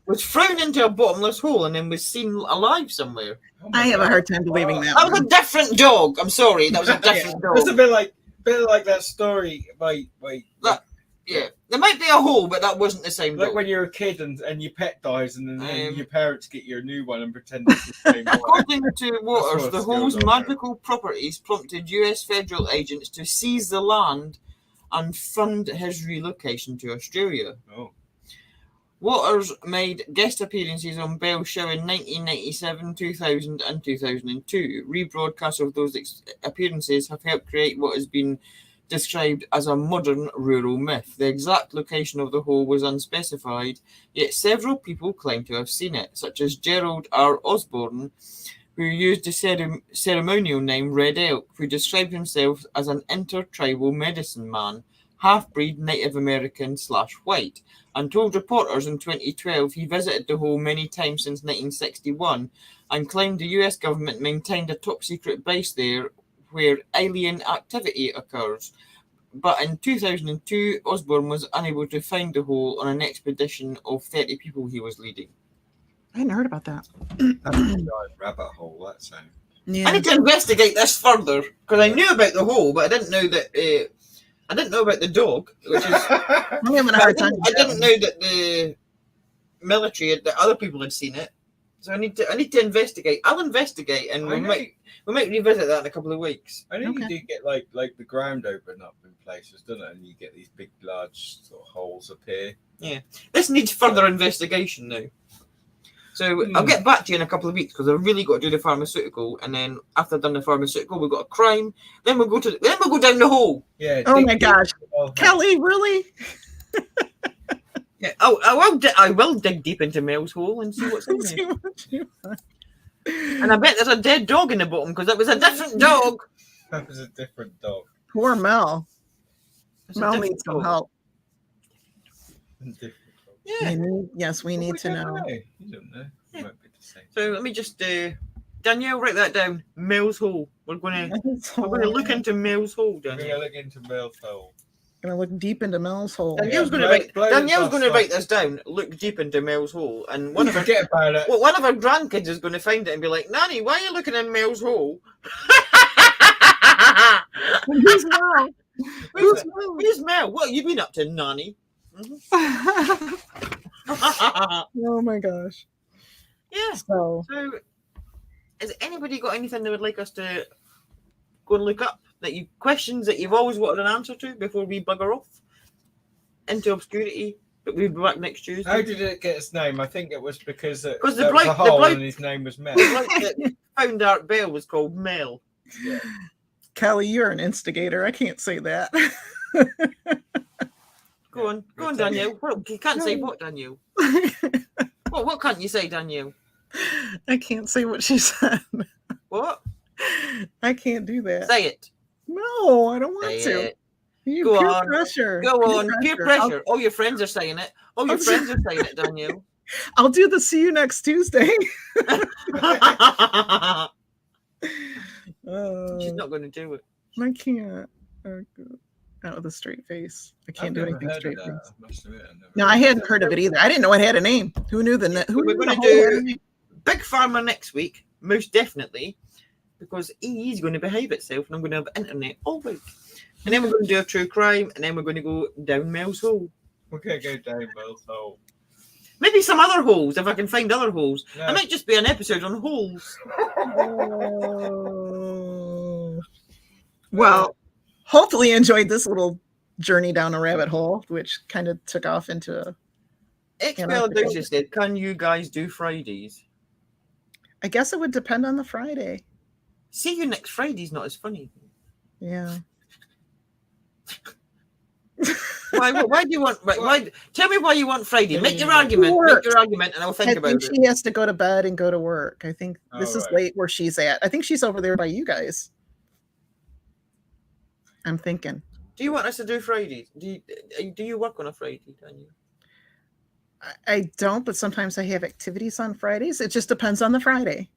was thrown into a bottomless hole, and then was seen alive somewhere. Oh my I have a God. hard time believing that. That was a different dog. I'm sorry. That was a different dog. It's a bit like that story. Wait. Yeah. There might be a hole, but that wasn't the same Like dog. when you're a kid and your pet dies, and then your parents get you a new one and pretend it's the same one. According to Waters, what the it's hole's still on magical properties prompted US federal agents to seize the land and fund his relocation to Australia. Oh. Waters made guest appearances on Bell's show in 1997, 2000, and 2002. Rebroadcasts of those appearances have helped create what has been described as a modern rural myth. The exact location of the hole was unspecified, yet several people claim to have seen it, such as Gerald R. Osborne, who used the ceremonial name Red Elk, who described himself as an intertribal medicine man, half-breed Native American/white, and told reporters in 2012 he visited the hole many times since 1961 and claimed the US government maintained a top-secret base there where alien activity occurs. But in 2002, Osborne was unable to find the hole on an expedition of 30 people he was leading. I hadn't heard about that. That's a giant rabbit hole, that sound. Yeah. I need to investigate this further because I knew about the hole, but I didn't know that. I didn't know about the dog, which is. I'm having a hard time. I didn't know that the military, that other people had seen it. So I need to investigate. I'll investigate, and we might revisit that in a couple of weeks. I know you Okay. do get like the ground open up in places, doesn't it? And you get these big, large sort of holes appear. This needs further investigation now. So I'll get back to you in a couple of weeks because I've really got to do the pharmaceutical, and then after I've done the pharmaceutical, we've got a crime. Then we'll go down the hole. Yeah. Oh dig my deep gosh. into the hole. Kelly, really? Yeah. I will dig deep into Mel's hole and see what's in there. See what you want. And I bet there's a dead dog in the bottom because it was a different dog. That was a different dog. Poor Mel. It's a Mel different needs some dog. help. Different dog. Yeah. We need to know. You don't know. It might be the same. So let me just Danielle, write that down. Mel's hole. We're gonna look into Mel's hole, We're going to Danielle. look into Mel's hole. Gonna look deep into Mel's hole. Danielle's Yeah, going to blow write this down. Look deep into Mel's hole, and one of her Forget about it. one of our grandkids is going to find it and be like, "Nanny, why are you looking in Mel's hole?" Who's Mel? Who's Mel? Who's Mel? What have you been up to, Nanny? Oh my gosh. Yeah. So So, has anybody got anything they would like us to go and look up? Questions that you've always wanted an answer to before we bugger off into obscurity? But we'll be back next Tuesday. How did it get its name? I think it was because there the was a bloke- hole bloke- and his name was Mel. The bloke that found Art Bell was called Mel. Yeah. Kelly, you're an instigator. I can't say that. Go on, Danielle. Well, you can't say what, Danielle. What can't you say, Danielle? I can't say what she said. What? I can't do that. Say it. No, I don't want Say to. it. You Go peer on. pressure. Go on. Peer I'll- pressure. All your friends are saying it. All your I'll- friends are saying it, Danielle. I'll do the see you next Tuesday. She's not going to do it. I can't. Out with a straight face. I can't do anything straight face. No, I hadn't heard of it either. I didn't know it had a name. Who knew the We're knew going the to whole had a do name? Big Pharma next week, most definitely, because EE is going to behave itself, and I'm going to have internet all week. And then we're going to do a true crime, and then we're going to go down Mel's hole. We're going to go down Mel's hole. Maybe some other holes, if I can find other holes. No. It might just be an episode on holes. Oh. Well, hopefully you enjoyed this little journey down a rabbit hole, which kind of took off into Expel Dosha said, "Can you guys do Fridays?" I guess it would depend on the Friday. See you next Friday's not as funny. Yeah. Why do you want? Why? Tell me why you want Friday. Make your Yeah. argument. Work. Make your argument, and I'll think I about think it. she has to go to bed and go to work. I think this is Alright. late where she's at. I think she's over there by you guys. I'm thinking. Do you want us to do Friday? Do you work on a Friday, Daniel? I don't, but sometimes I have activities on Fridays. It just depends on the Friday.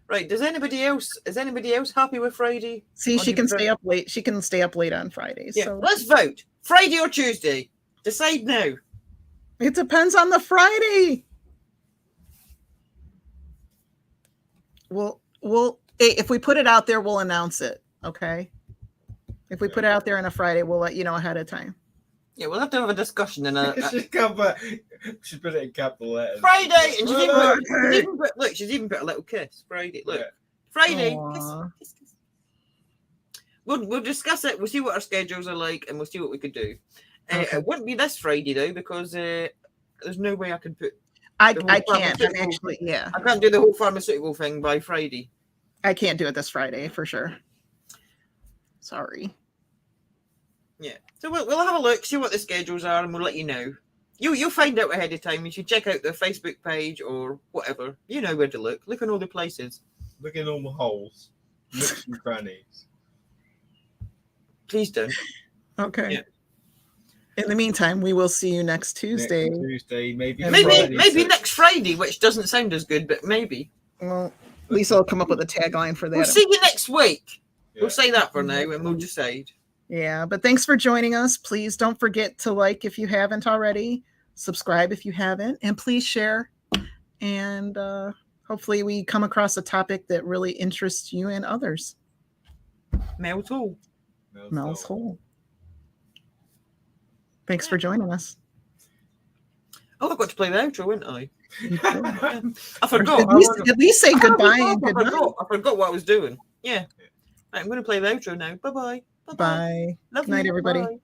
Right. Is anybody else happy with Friday? See, Or she do you can prefer- stay up late. She can stay up late on Fridays. Yeah. So Let's vote. Friday or Tuesday? Decide now. it depends on the Friday. We'll if we put it out there, we'll announce it. Okay. If we put it out there on a Friday, we'll let you know ahead of time. Yeah, we'll have to have a discussion in a She's put it in capital letters. Friday. And Okay. she's even put a little kiss. Friday. Look. Yeah. Friday. Aw. Kiss. We'll discuss it. We'll see what our schedules are like, and we'll see what we could do. Okay. It wouldn't be this Friday though, because there's no way I can put. I The whole can't. I'm pharmaceutical- actually, yeah. I can't do the whole pharmaceutical thing by Friday. I can't do it this Friday for sure. Sorry. Yeah. So we'll have a look, see what the schedules are, and we'll let you know. You'll find out ahead of time. You should check out the Facebook page or whatever. You know where to look. Look in all the places. Look in all the holes. Nooks and crannies. Please don't. Okay. Yeah. In the meantime, we will see you next Tuesday. Next Tuesday, maybe. And Maybe Friday, so- next Friday, which doesn't sound as good, but maybe. Well, Lisa will come up with a tagline for that. We'll see you next week. Yeah. We'll say that for now, and we'll decide. Yeah, but thanks for joining us. Please don't forget to like if you haven't already, subscribe if you haven't, and please share. And hopefully we come across a topic that really interests you and others. Mel's Hall. Mel's Hole. Thanks for joining us. Oh, I've got to play the outro, wouldn't I? Hole. I forgot. At least say goodbye and good night. I forgot what I was doing. Yeah. Right, I'm going to play the outro now. Bye-bye. Bye. Love Good night, you. everybody. Bye.